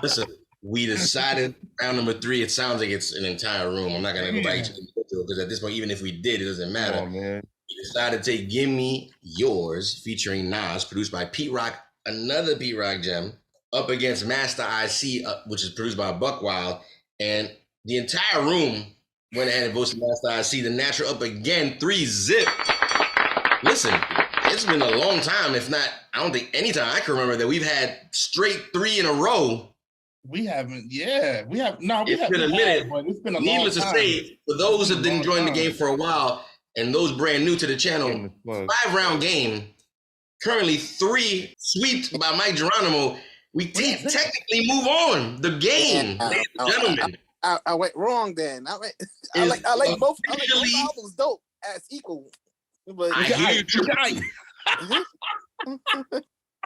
Listen, we decided round number 3. It sounds like it's an entire room. I'm not gonna go back to the individual because at this point, even if we did, it doesn't matter. Oh man. We decided to take "Gimme Yours" featuring Nas, produced by Pete Rock, another Pete Rock gem, up against MASTA IC, which is produced by Buck Wild, and the entire room went ahead and voted MASTA IC. The Natural up again, 3-zip. Listen, it's been a long time, if not, I don't think any time I can remember that we've had straight 3 in a row. We haven't, we have, no, we It's have, been a minute. but it's been a Needless to long time. say, for those that didn't join the game for a while and those brand new to the channel, 5-round game, currently 3 sweeped by Mike Geronimo. We can't technically move on. The game, ladies and gentlemen. I went wrong then. I like both. I like both albums dope as equal. But I hear you.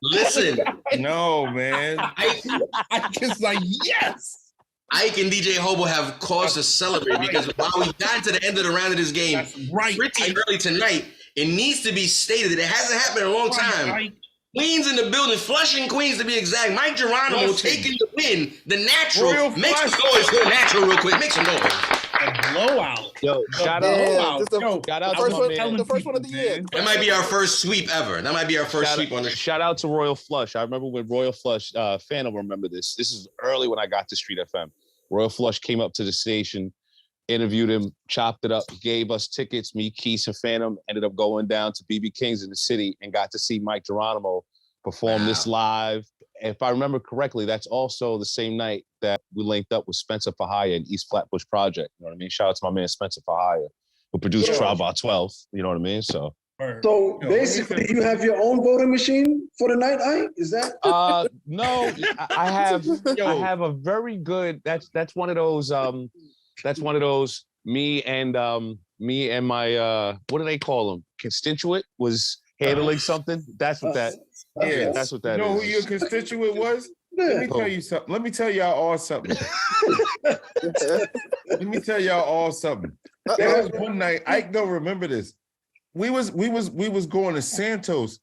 Listen, no man. I just like yes. Ike and DJ Hobo have cause to celebrate because while we got to the end of the round of this game, pretty early tonight, it needs to be stated that it hasn't happened in a long time. Queens in the building, Flushing Queens to be exact. Mike Geronimo taking the win. The Natural. Make some noise for the Natural real quick. Make some noise. A blowout. Yo, shout out. Shout out to the first one of the year. That might be our first sweep ever. That might be our first sweep on the Shout out to Royal Flush. I remember when Royal Flush, Phantom remember this. This is early when I got to Street FM. Royal Flush came up to the station, interviewed him, chopped it up, gave us tickets. Me, Keith, and Phantom ended up going down to BB King's in the city and got to see Mike Geronimo perform this live. If I remember correctly, that's also the same night that we linked up with Spencer Fahaya and East Flatbush Project. You know what I mean? Shout out to my man Spencer Fahaya, who produced Trial by 12. You know what I mean? So basically, you have your own voting machine for the night, Ike? Is that? No, I have a very good. That's one of those. That's one of those. Me and my what do they call them? Constituent was handling something. That's what that. Yeah, that's what that is. You know who your constituent was? Let me tell you something. Let me tell y'all all something. Let me tell y'all all something. There was one night, Ike don't remember this. We was going to Santos,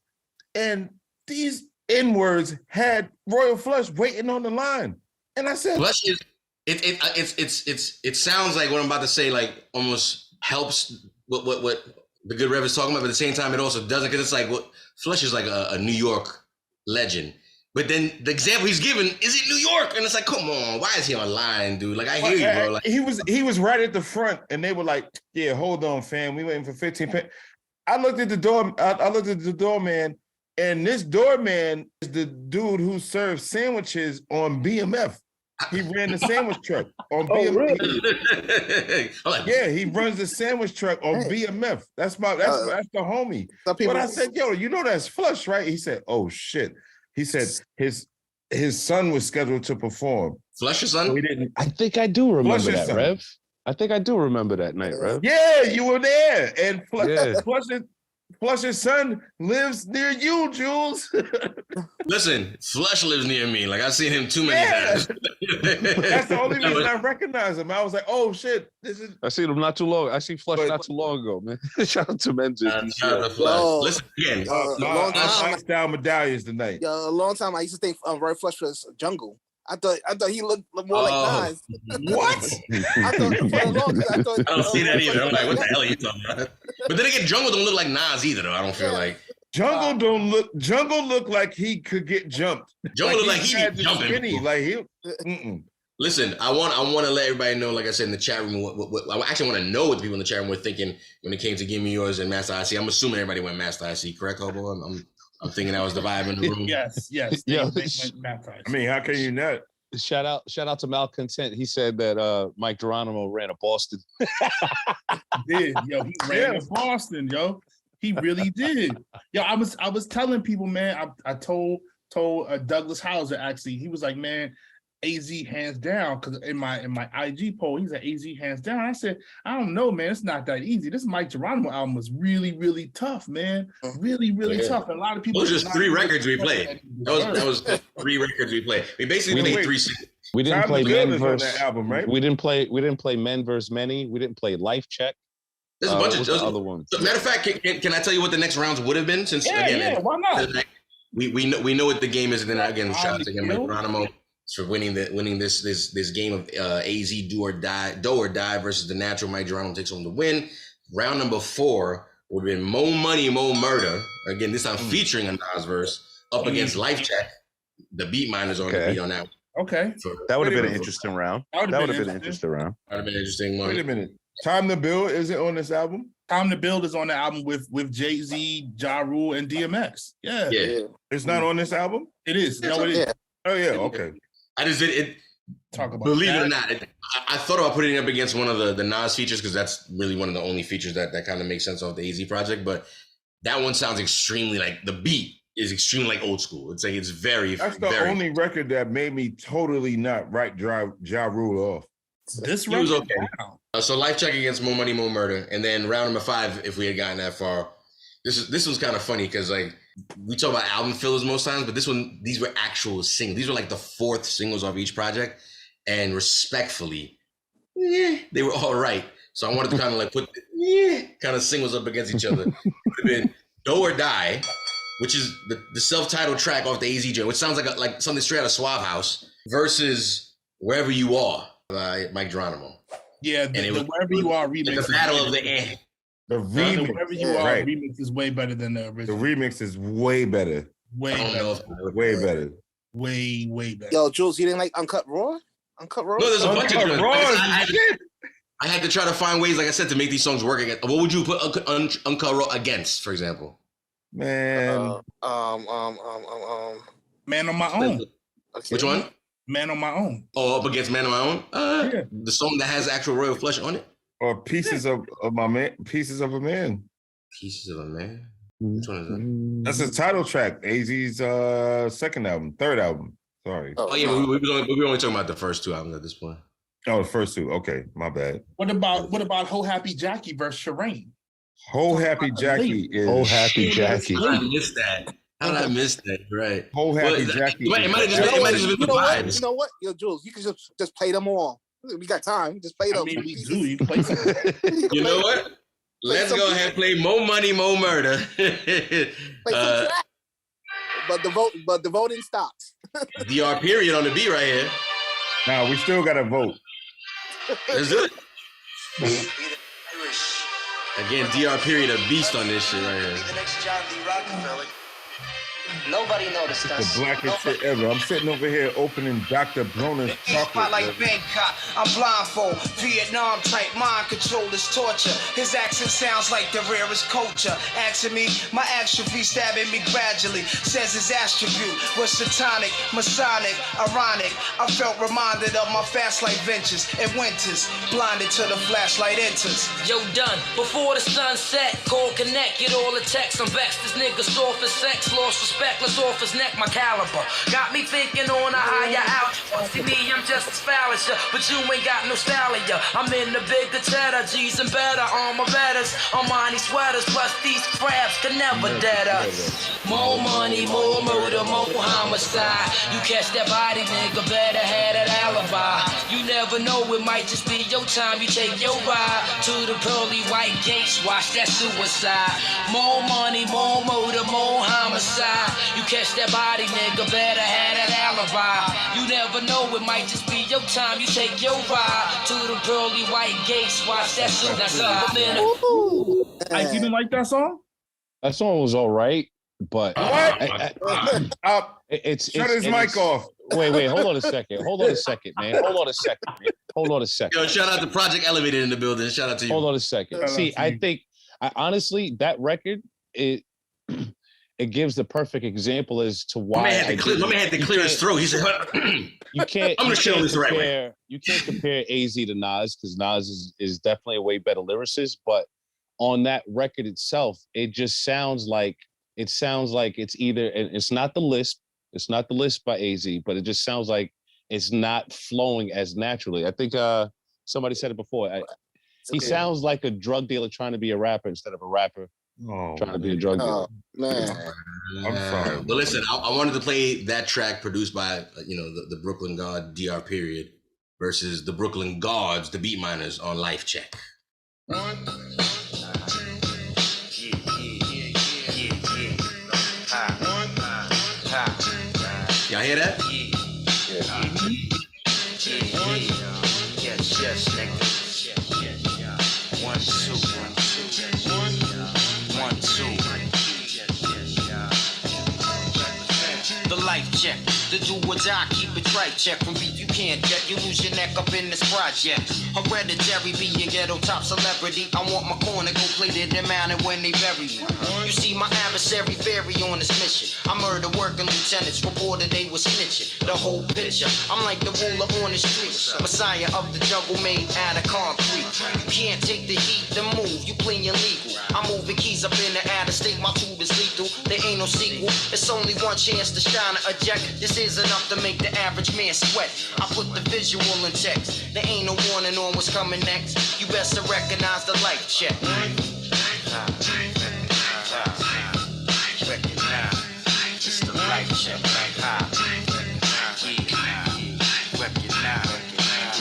and these N-words had Royal Flush waiting on the line. And I said, Flush is it sounds like what I'm about to say, like almost helps what the good Rev is talking about, but at the same time it also doesn't, because it's like what Flush is like a New York legend. But then the example he's given is in New York, and it's like, come on, why is he online, dude? Like, I hear you, bro. Like, he was right at the front, and they were like, "Yeah, hold on, fam, we waiting for 15 minutes." I looked at the door. I looked at the doorman, and this doorman is the dude who serves sandwiches on BMF. He ran the sandwich truck on BMF. Really? Yeah, he runs the sandwich truck on BMF. That's the homie. But I said, "Yo, you know that's Flush, right?" He said, "Oh shit." He said his son was scheduled to perform. Flush's son? He didn't. I think I do remember Flush's that, son. Rev. I think I do remember that night, Rev. Yeah, you were there. And Flush's son lives near you, Jules. Listen, Flush lives near me. Like, I've seen him too many times. That's the only reason I recognize him. I was like, oh shit, this is. I seen him not too long. I seen Flush not too long ago, man. Shout out to Menzies. Shout out to Flush. Listen again. My style medallions tonight. A long time I used to think Roy Flush was Jungle. I thought he looked more like Nas. What? I thought for a long time, I don't see that either. I'm like, what the hell are you talking about? But then again, Jungle don't look like Nas either, though. I don't feel like. Jungle look like he could get jumped. Jungle look like he be jumping. Skinny, like he. Listen, I want to let everybody know, like I said in the chat room, what I actually want to know what the people in the chat room were thinking when it came to Gimme Yours and MASTA IC. I'm assuming everybody went MASTA IC, correct, Hobo? I'm thinking that was the vibe in the room. Yes. Yeah. I mean, how can you not? Shout out to Malcontent. He said that Mike Geronimo ran a Boston. He ran to Boston, yo. He really did. Yo, I was telling people, man. I told Douglas Hauser, actually. He was like, man, AZ hands down, because in my IG poll, he said AZ hands down. I said, I don't know, man. It's not that easy. This Mike Geronimo album was really, really tough, man. Really, really tough. And a lot of people. Those were just 3 records we played. That was 3 records we played. We basically played 3 singles. We didn't play Men versus that album, right? We didn't play Men versus Many. We didn't play Life Check. There's a bunch of other ones. Matter of fact, can I tell you what the next rounds would have been? Since again, why not? we know what the game is, and then again, shout out to Mike Geronimo for winning this game of AZ Do or Die versus the natural. Mike Geronimo takes home the win. Round number 4 would have been Mo Money, Mo Murder. Again, this time featuring a Nas verse up against Life Check. The beat miners on the beat on that one. Okay. That would have been an interesting round. That would have been an interesting round. That would have been interesting. Wait a minute. Time to Build, is it on this album? Time to Build is on the album with Jay-Z, Ja Rule, and DMX. Yeah. It's not on this album? It is. No, it is. Oh, yeah, okay. I just did it. Talk about Believe that. it or not, I thought about putting it up against one of the Nas features because that's really one of the only features that kind of makes sense off the AZ project. But that one sounds extremely like the beat is extremely like old school. It's like it's very. That's the only record that made me totally not write Ja Rule off. This was record, okay. wow. So Life Check against Mo Money, Mo Murder, and then round number 5. If we had gotten that far, this was kind of funny because like we talk about album fillers most times, but these were actual singles. These were like the 4th singles off each project, and respectfully, they were all right. So I wanted to kind of like put kind of singles up against each other. It would have been Do or Die, which is the self-titled track off the AZ joint, which sounds like something straight out of Suave House, versus Wherever You Are by Mike Geronimo. Yeah, the Wherever You Are remix. Like the battle of the air. The remix, the Wherever You Are remix is way better than the original. The remix is way better. Way better. Way better. Way better. Yo, Jules, you didn't like Uncut Raw? Uncut Raw? No, there's a bunch of Uncut Raw. I had to try to find ways, like I said, to make these songs work again. What would you put Uncut Raw against, for example? Man. Man on My Own. Okay. Which one? Man on My Own. Oh, up against Man on My Own? Yeah. The song that has actual Royal Flush on it? Or Pieces of My Man. Pieces of a Man. Pieces of a Man? Which one is that? That's the title track. AZ's third album. Sorry. Oh yeah, we were only talking about the first 2 albums at this point. Oh, the first 2. Okay, my bad. What about Ho Happy Jackie versus Shireen? Ho Happy Jackie is. Oh, Happy Jackie. How did I miss that? How did I miss that? Right. Ho Happy Jackie. It might have just been the vibes. You know what? Yo, Jules, you can just play them all. We got time. Just play them. I mean, we do. You can play some. You know what? Let's go ahead and play Mo Money, Mo Murder. But the voting stops. DR period on the beat right here. Now we still gotta vote. Let's do it. Again, DR period a beast on this shit right here. Nobody noticed The us. blackest shit ever. I'm sitting over here opening Dr. Broner's chocolate. Like Bangkok, I'm blindfold. Vietnam type mind control is torture. His accent sounds like the rarest culture. Asking me, my atrophy stabbing me gradually. Says his attribute was satanic, masonic, ironic. I felt reminded of my fast life ventures and winters. Blinded till the flashlight enters. Yo, done. Before the sun set, call connect, get all the texts. I'm vexed. This nigga soft as sex, lost respect. Let's off his neck, my caliber. Got me thinking on a higher out. See me, I'm just as foul as ya, but you ain't got no style of ya. I'm in the bigger cheddar, G's and better. Armor betters, Armani sweaters, plus these crabs can never dead us. More money, more murder, more homicide. You catch that body, nigga, better have that alibi. You never know, it might just be your time. You take your ride to the pearly white gates, watch that suicide. More money, more murder, more homicide. You catch that body, nigga, better have that alibi. You never know, it might just be your time. You take your ride to the pearly white gates, watch that suicide. Ike, you didn't like that song? That song was all right, but it's Shut his mic off. Wait, hold on a second, man. Hold on a second. Yo, shout out to Project Elevated in the building. Shout out to you. Hold on a second. See, I think, honestly, that record, it gives the perfect example as to why. My man had to clear his throat. He said, "You can't." I'm gonna show this the right way. You can't compare AZ to Nas because Nas is definitely a way better lyricist. But on that record itself, it just sounds like it's either. It's not the Lisp. It's not the Lisp by AZ, but it just sounds like it's not flowing as naturally. I think somebody said it before. He sounds like a drug dealer trying to be a rapper instead of a rapper trying to be a drug dealer. Man. I'm sorry. But listen, I wanted to play that track produced by the Brooklyn God DR period versus the Brooklyn Gods, the Beat Miners on Life Check. 1, 2, yeah. Y'all hear that? Yes, nigga. 1, 2, 1, 2. The life check, the do or die, keep it right check. From beat you can't get, you lose your neck up in this project. Hereditary, be a ghetto top celebrity. I want my corner, go play their mountain when they bury me. You see my adversary vary on this mission. I murder working lieutenants, reported they was snitching. The whole picture, I'm like the ruler on the streets. Messiah of the jungle made out of concrete. You can't take the heat, the move, you playing legal. I'm moving keys up in the out of state, my tube is lethal. There ain't no sequel, it's only one chance to shine a eject. This is enough to make the average man sweat. I put the visual in text. There ain't no warning on what's coming next. You best to recognize the life check. It's the life check.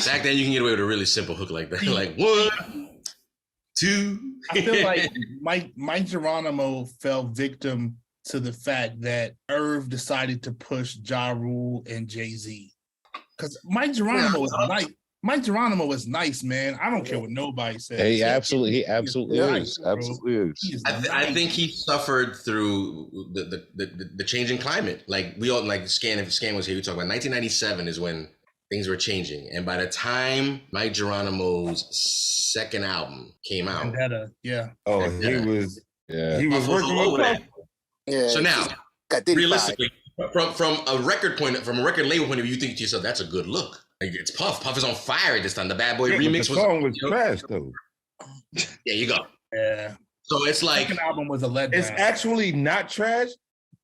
Back then, you can get away with a really simple hook like that. Like 1, 2. I feel like Mike Geronimo fell victim to the fact that Irv decided to push Ja Rule and Jay-Z. Because Mike Geronimo is nice. Mike Geronimo is nice, man. I don't care what nobody says. He absolutely is. Absolutely is. I think he suffered through the changing climate. Like we all like Scan. If Scan was here, we talk about 1997 is when things were changing, and by the time Mike Geronimo's second album came out, Vendetta, yeah. Oh, Vendetta. he was working with that. Yeah. So now, got realistically, from a record label point of view, you think to yourself, that's a good look. Like, it's Puff. Puff is on fire this time. The Bad Boy remix the song was trash though. There you go. Yeah. So it's like second album was a letdown. It's actually not trash.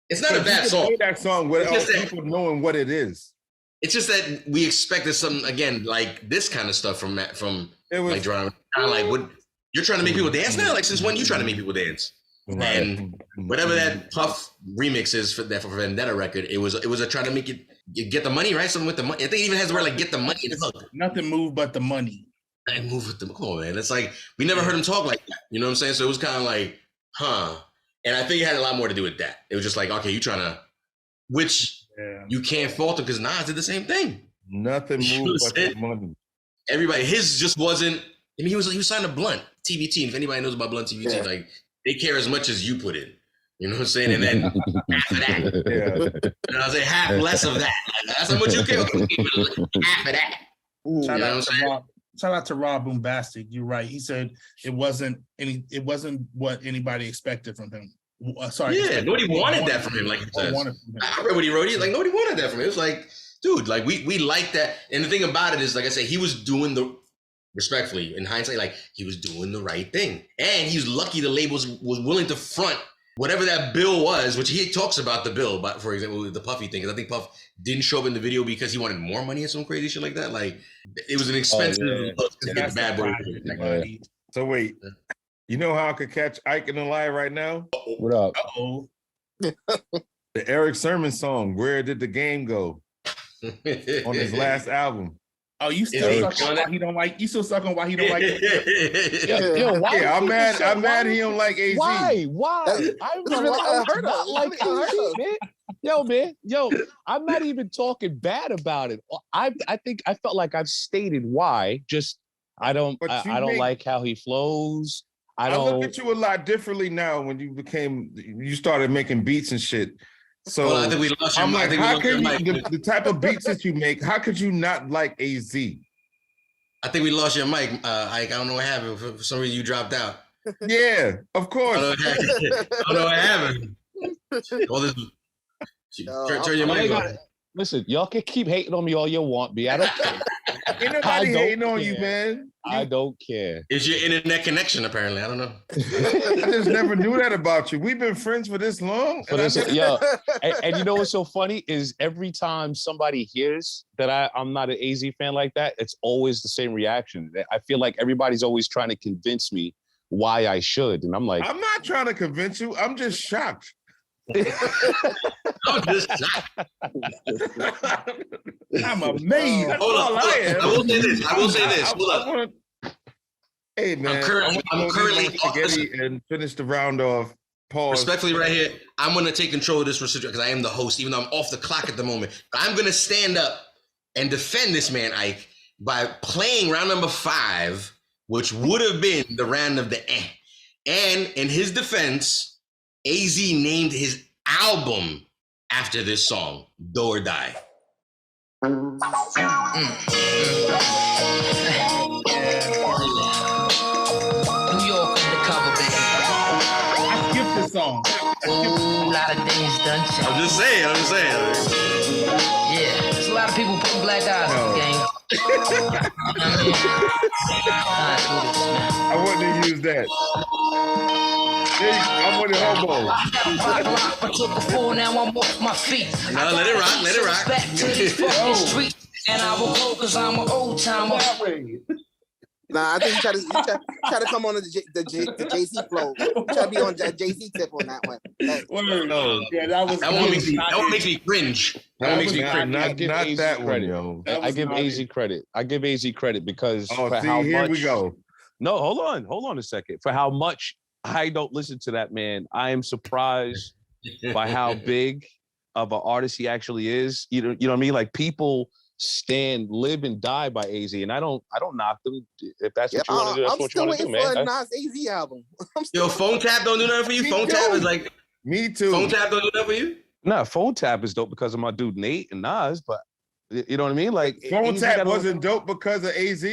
It's not a bad song. Play that song without people knowing what it is. It's just that we expected something again like this kind of stuff from like Geronimo. Kind of like what you're trying to make people dance now. Like since when you trying to make people dance? Right. And whatever that Puff remix is for Vendetta record, it was a trying to make it get the money, right? Something with the money. I think it even has the word like get the money in the hook. Nothing moved but the money. And move with them. Come on, man. It's like we never heard him talk like that. You know what I'm saying? So it was kind of like, huh. And I think it had a lot more to do with that. It was just like, okay, you trying to, which you can't fault him because Nas did the same thing. Nothing moved but the money. Everybody, his just wasn't. I mean, he was signed to Blunt TVT. If anybody knows about Blunt TVT, like they care as much as you put in. You know what I'm saying? And then half of that. And I was like, half less of that. That's how much you care. Half of that. Shout out to Rob. Shout out to Rob Boombastic. You're right. He said it wasn't what anybody expected from him. Sorry. Yeah, nobody wanted that from him. Like he says. I read what he wrote. He's like, nobody wanted that from him. It was like, dude, like we like that. And the thing about it is, like I said, he was doing respectfully, in hindsight, like he was doing the right thing. And he was lucky the label was willing to front whatever that bill was, which he talks about the bill, but for example, the Puffy thing, because I think Puff didn't show up in the video because he wanted more money or some crazy shit like that. Like it was an expensive look to get the Bad Boy. So wait, you know how I could catch Ike in a lie right now? What up? Uh-oh. The Eric Sermon song, Where Did the Game Go? On his last album. Oh, you still stuck on why he don't like? You still stuck on why he don't like? Yo, why? Yeah, I'm mad he don't like AZ. Why? I'm not like AZ, man. Yo, I'm not even talking bad about it. I think I felt like I've stated why. Just I don't like how he flows. I look at you a lot differently now when you started making beats and shit. So well, I think we lost your I'm like, how can you, the type of beats that you make, how could you not like AZ? I think we lost your mic, Ike. I don't know what happened. For some reason, you dropped out. Yeah, of course. I don't know what happened. All this, turn your mic on. Listen, y'all can keep hating on me all you want me. I don't care. Ain't nobody hating on you, man. I don't care. It's your internet connection, apparently. I don't know. I just never knew that about you. We've been friends for this long. And you know what's so funny is every time somebody hears that I'm not an AZ fan like that, it's always the same reaction. I feel like everybody's always trying to convince me why I should. And I'm like, I'm not trying to convince you. I'm just shocked. I'm just shocked. I'm amazed. Hold on. I will say this. Hold up. Hey man, I'm currently spaghetti and finish the round off. Pause. Respectfully, right here, I'm gonna take control of this because I am the host, even though I'm off the clock at the moment. I'm gonna stand up and defend this man, Ike, by playing round number 5, which would have been the round of the eh. And in his defense, AZ named his album after this song, "Do or Die." New York undercover, baby. I skipped this song. Ooh, a lot of things done changed. I'm just saying. Yeah, there's a lot of people putting black eyes on the game. I wouldn't have used that. I'm with the hobo. I took the 4, now I'm off my feet. No, let it rock. Back to these fucking streets, and I will go because I'm an old timer. Nah, I think he tried to come on the Jay-Z flow. He tried to be on Jay-Z tip on that one. No. Yeah, that one makes me cringe. Not that one, credit. yo. I give AZ credit. I give AZ credit because Oh, for see, how here much. we go. No, hold on a second. For how much I don't listen to that man, I am surprised by how big of an artist he actually is. You know what I mean? Like people live and die by AZ, and I don't knock them. If that's what you want to do, that's what you want to do, man. I'm still waiting for a Nas AZ album. Yo, Phone Tap don't do nothing for you? Phone Tap is like... Me too. Phone Tap don't do nothing for you? Nah, Phone Tap is dope because of my dude Nate and Nas, but you know what I mean? Like Phone Tap wasn't dope because of AZ?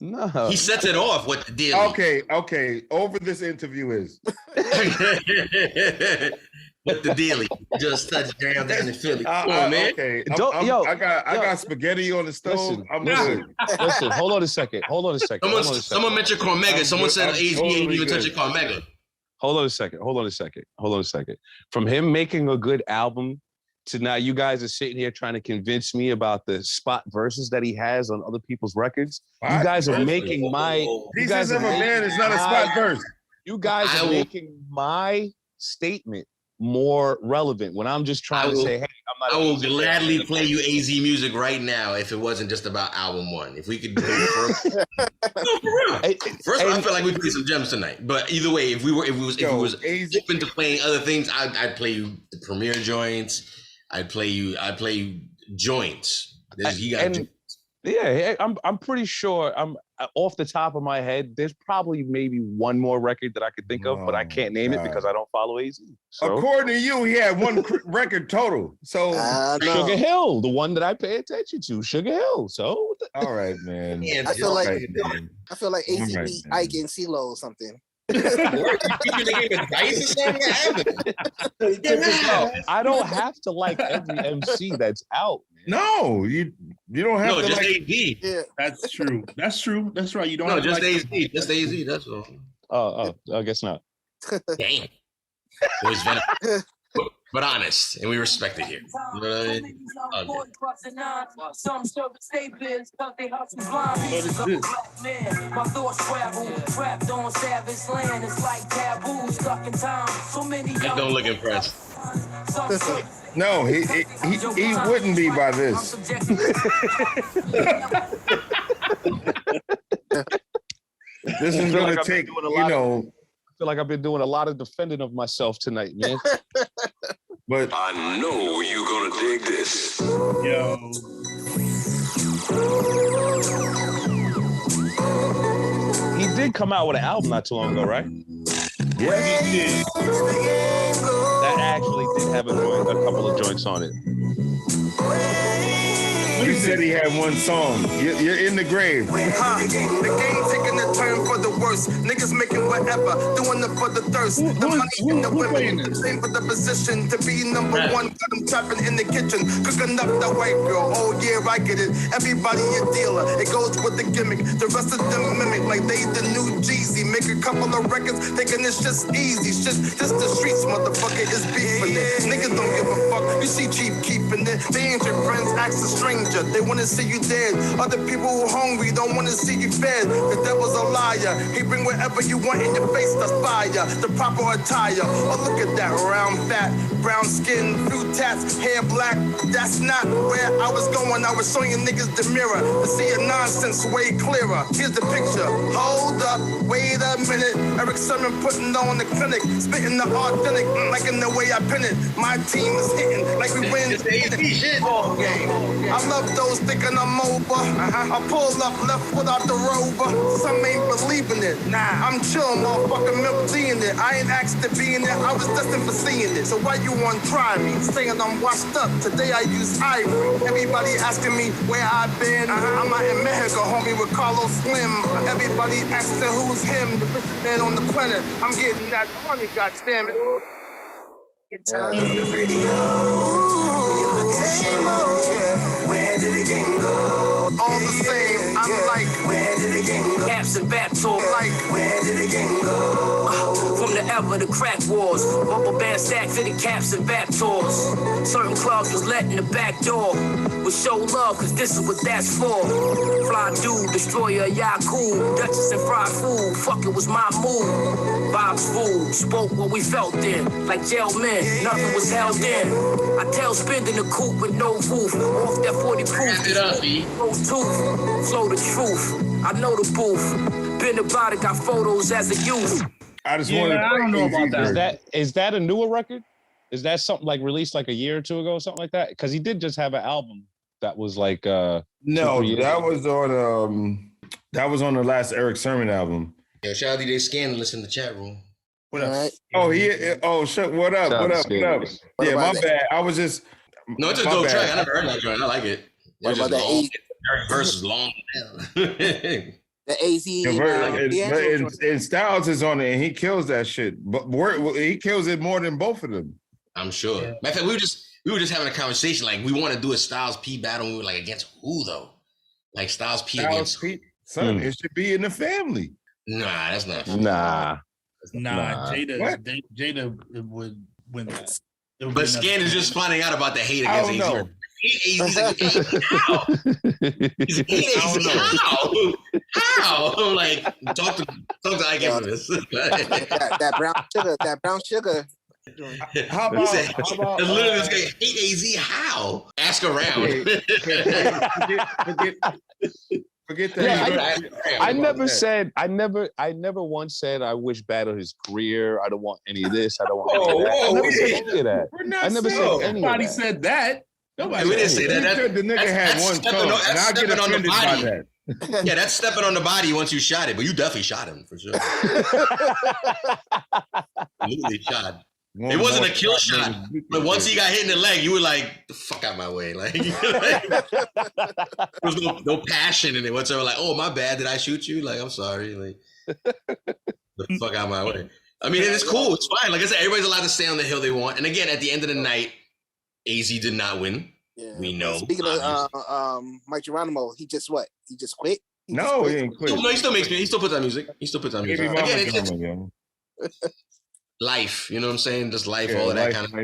No. He sets it off with the deal. Okay. Over this interview is. With the dealie. Just touched down in Philly. Come on, man. Okay. I got spaghetti on the stove. Listen, hold on a second. Someone mentioned Cormega. Someone said AZ ain't even touching Cormega. Hold on a second. From him making a good album to now you guys are sitting here trying to convince me about the spot verses that he has on other people's records. What? You guys are making my... Pieces of a Man is not a spot verse. You guys are making my statement more relevant when I'm just trying to say, hey, I'm not... I will gladly play you AZ music right now if it wasn't just about album 1. If we could do it first. No, for real. First of all, I feel like we played some gems tonight. But either way, if it was open to playing other things, I'd play you the Premier joints. I'd play you joints. I'm pretty sure I'm off the top of my head. There's probably maybe one more record that I could think of, but I can't name it because I don't follow AZ. So. According to you, he had one record total. So Sugar Hill, the one that I pay attention to, Sugar Hill. So all right, man. I feel like AZ beat Ike and CeeLo or something. I don't have to like every MC that's out. Man. No, you don't have to just like AZ. Yeah, that's true. That's right. You don't have just to AZ. Just AZ. That's all. Oh, I guess not. Damn. Boys venom. But honest, and we respect it here. You know what I mean? Some service they biz, cause they hustle blind. My thoughts travel, trapped on savage land. It's like taboo, stuck in time. So many don't look impressed. No, he wouldn't be by this. This is going to take, I feel like I've been doing a lot of defending of myself tonight, man. But I know you're gonna dig this. Yo. He did come out with an album not too long ago, right? yeah, He did. That actually did have a couple of joints on it. you said he had one song. You're in the grave. The game taking a turn for the worse. Niggas making whatever, doing it for the thirst. The money and the women, the same for the position to be number one. Got them trapping in the kitchen, cooking up that white girl. Oh yeah, I get it. Everybody a dealer. It goes with the gimmick. The rest of them mimic like they the new Jeezy. Make a couple of records, thinking it's just easy. Shit, this the streets, motherfucker is beefing it. Niggas don't give a fuck. You see cheap keeping it. They ain't your friends, ask a stranger. They wanna see you dead. Other people who hungry don't wanna see you fed. The devil's a liar. He bring whatever you want in your face, that's fire. The proper attire. Oh, look at that round fat. brown skin, few tats, hair black. That's not where I was going. I was showing you niggas the mirror to see your nonsense way clearer. Here's the picture. Hold up, wait a minute. Eric Sermon putting on the clinic, spitting the authentic, like in the way I pin it. My team is hitting like we win the ball game. I love those thinking I'm over. I pull up left without the rover. Some ain't believing it. Nah, I'm chill, motherfucking milk tea in it. I ain't asked to be in it. I was destined for seeing it. So why you want to try me? Saying I'm washed up. Today I use ivory. Everybody asking me where I've been. I'm out in Mexico, homie, with Carlos Slim. Everybody asking who's him, the richest man on the planet. I'm getting that money, goddammit. Where did the game go? All the same, I'm like, where did the game go? Caps and back talk. Like, where did the game go? From the ever the crack wars, rubber band stacks in the caps and back tours. Certain clubs was letting the back door. Would show love, cause this is what that's for. Fly dude, destroyer, Yaku, Duchess and fried food. Fuck, it was my move. Bob's food, spoke what we felt in. Like jail men, nothing was held in. I tell spend in the coupe with no roof. Off that 40 proof. Rose tooth, flow the truth. I know the booth. Been about it, got photos as a youth. I just wanted. I don't know about that. Is that a newer record? Is that something like released like a year or two ago, something like that? Because he did just have an album that was like no, that was on the last Eric Sermon album. Yo, shout out to DJ Scandalous in the chat room. What up? Right. Oh, shit. What up? What up? Yeah, my bad. I was just. No, it's a dope track. I never heard that joint. I like it. What It's about just that long. AZ? Eric verse is long. The AZ. And Styles is on it, and he kills that shit. But he kills it more than both of them. I'm sure. Yeah. Matter of fact, we were just having a conversation. Like, we want to do a Styles P battle. We were like, against who though? Like Styles P against P. Son, it should be in the family. Nah, that's not. Nah. Jada would win this. But Scan is just finding out about the hate against I don't know. AZ. He's like, how? He's how? How? Like, talk to Ike for this. that brown sugar. How about literally this guy hate AZ? How? Ask around. Forget that. Yeah, I never once said I wish Battle his career. I don't want any of this. I don't want any of that. I never said any of that. I never said any of that. Nobody said that. We didn't say that. The nigga had one song, and I get offended by that. Yeah, that's stepping on the body once you shot it, but you definitely shot him for sure. Absolutely shot. It wasn't a kill shot, but once he got hit in the leg, you were like, "The fuck out my way!" Like, there was no passion in it whatsoever. Like, "Oh, my bad, did I shoot you?" Like, I'm sorry. Like, the fuck out my way. I mean, it's cool. It's fine. Like I said, everybody's allowed to stay on the hill they want. And again, at the end of the night, AZ did not win. Yeah. We know. Speaking of Mike Geronimo, he just what? He just quit? He ain't quit. No, he still makes music. He still puts out music. Again, it's life. You know what I'm saying? Just life, all of that kind of stuff.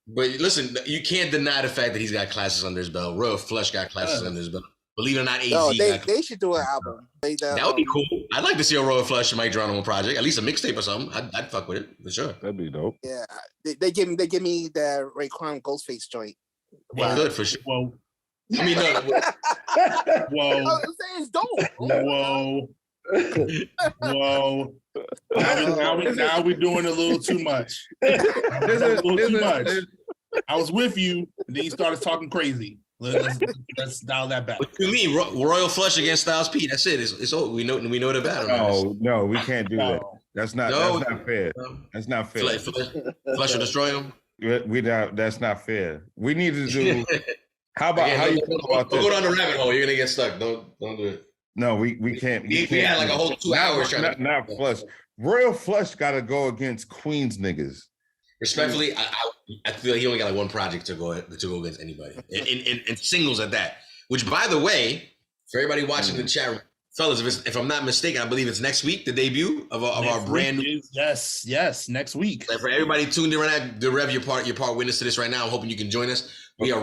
But listen, you can't deny the fact that he's got classes under his belt. Royal Flush got classes under his belt. Believe it or not, AZ. No, they should do an album. That would be cool. I'd like to see a Royal Flush and Mike Geronimo project, at least a mixtape or something. I'd fuck with it for sure. That'd be dope. Yeah, they give me the Raekwon Ghostface joint. Wow. Good for sure. Whoa. I mean, no. Whoa. I'm saying it's dope. Whoa. Whoa. Now we're doing a little too much. I was with you, and then you started talking crazy. Let's dial that back. What do you mean? Royal Flush against Styles P. That's it. It's all we know the battle. No, we can't do that. That's not fair. That's not fair. Flush or destroy him? That's not fair. We need to do. How about how you feel about this? Don't go down the rabbit hole. You're gonna get stuck. Don't do it. No, we can't. We had like a whole 2 hours trying to. Not Flush. Royal Flush got to go against Queens niggas. Respectfully, I feel like he only got like one project to go against anybody, in singles at that. Which, by the way, for everybody watching the chat room, fellas, if I'm not mistaken, I believe it's next week the debut of our brand new. Yes, next week. Like for everybody tuned in right now, the Rev, your part witness to this right now. I'm hoping you can join us. We are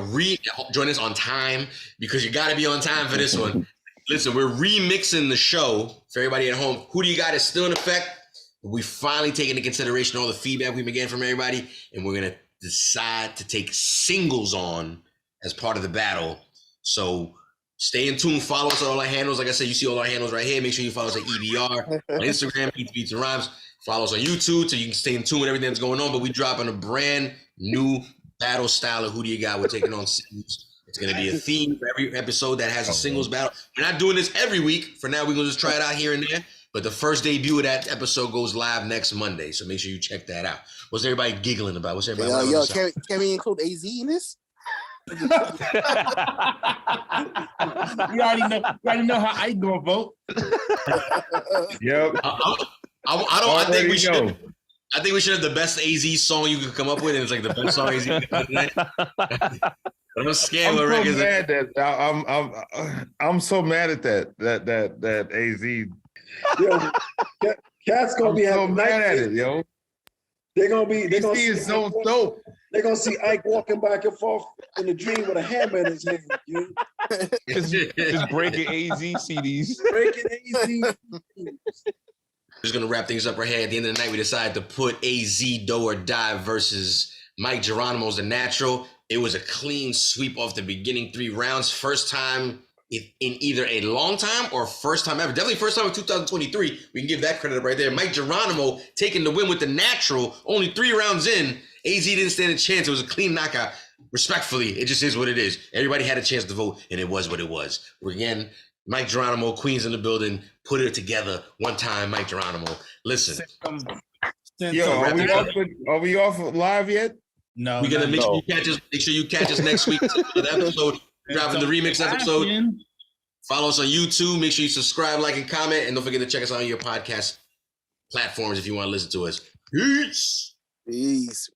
join us on time because you got to be on time for this one. Listen, we're remixing the show for everybody at home. Who do you got is still in effect? We finally take into consideration all the feedback we've been getting from everybody, and we're gonna decide to take singles on as part of the battle. So stay in tune. Follow us on all our handles. Like I said, you see all our handles right here. Make sure you follow us at EBR on Instagram, Eats Beats and Rhymes. Follow us on YouTube so you can stay in tune with everything that's going on. But we dropping a brand new battle style of Who Do You Got? We're taking on singles. It's going to be a theme for every episode that has a singles battle. We're not doing this every week. For now, we're going to just try it out here and there. But the first debut of that episode goes live next Monday. So make sure you check that out. What's everybody giggling about? What's everybody can we include AZ in this? You already know how I go vote. Yep. I think we should. I think we should have the best AZ song you could come up with, and it's like the best song AZ. I'm scared. I'm so mad that I'm so mad at that AZ. Yo, Cat's gonna be so mad at it, yo. They're gonna see it's so dope. They're gonna see Ike walking back and forth in the dream with a hammer in his hand. You know? Just breaking AZ CDs. Breaking AZ. Just gonna wrap things up right here. At the end of the night, we decided to put AZ DOE or Die versus MIC GERONIMO's The Natural. It was a clean sweep off the beginning 3 rounds. First time in either a long time or first time ever. Definitely first time in 2023. We can give that credit right there. MIC GERONIMO taking the win with The Natural. Only 3 rounds in. AZ didn't stand a chance. It was a clean knockout. Respectfully, it just is what it is. Everybody had a chance to vote, and it was what it was. Again, MIC GERONIMO, Queens in the building. Put it together one time, MIC GERONIMO. Listen. Yo, are we off live yet? No. We're gonna make sure you catch us next week for the episode. Dropping the remix episode. Follow us on YouTube. Make sure you subscribe, like, and comment. And don't forget to check us out on your podcast platforms if you want to listen to us. Peace. Peace.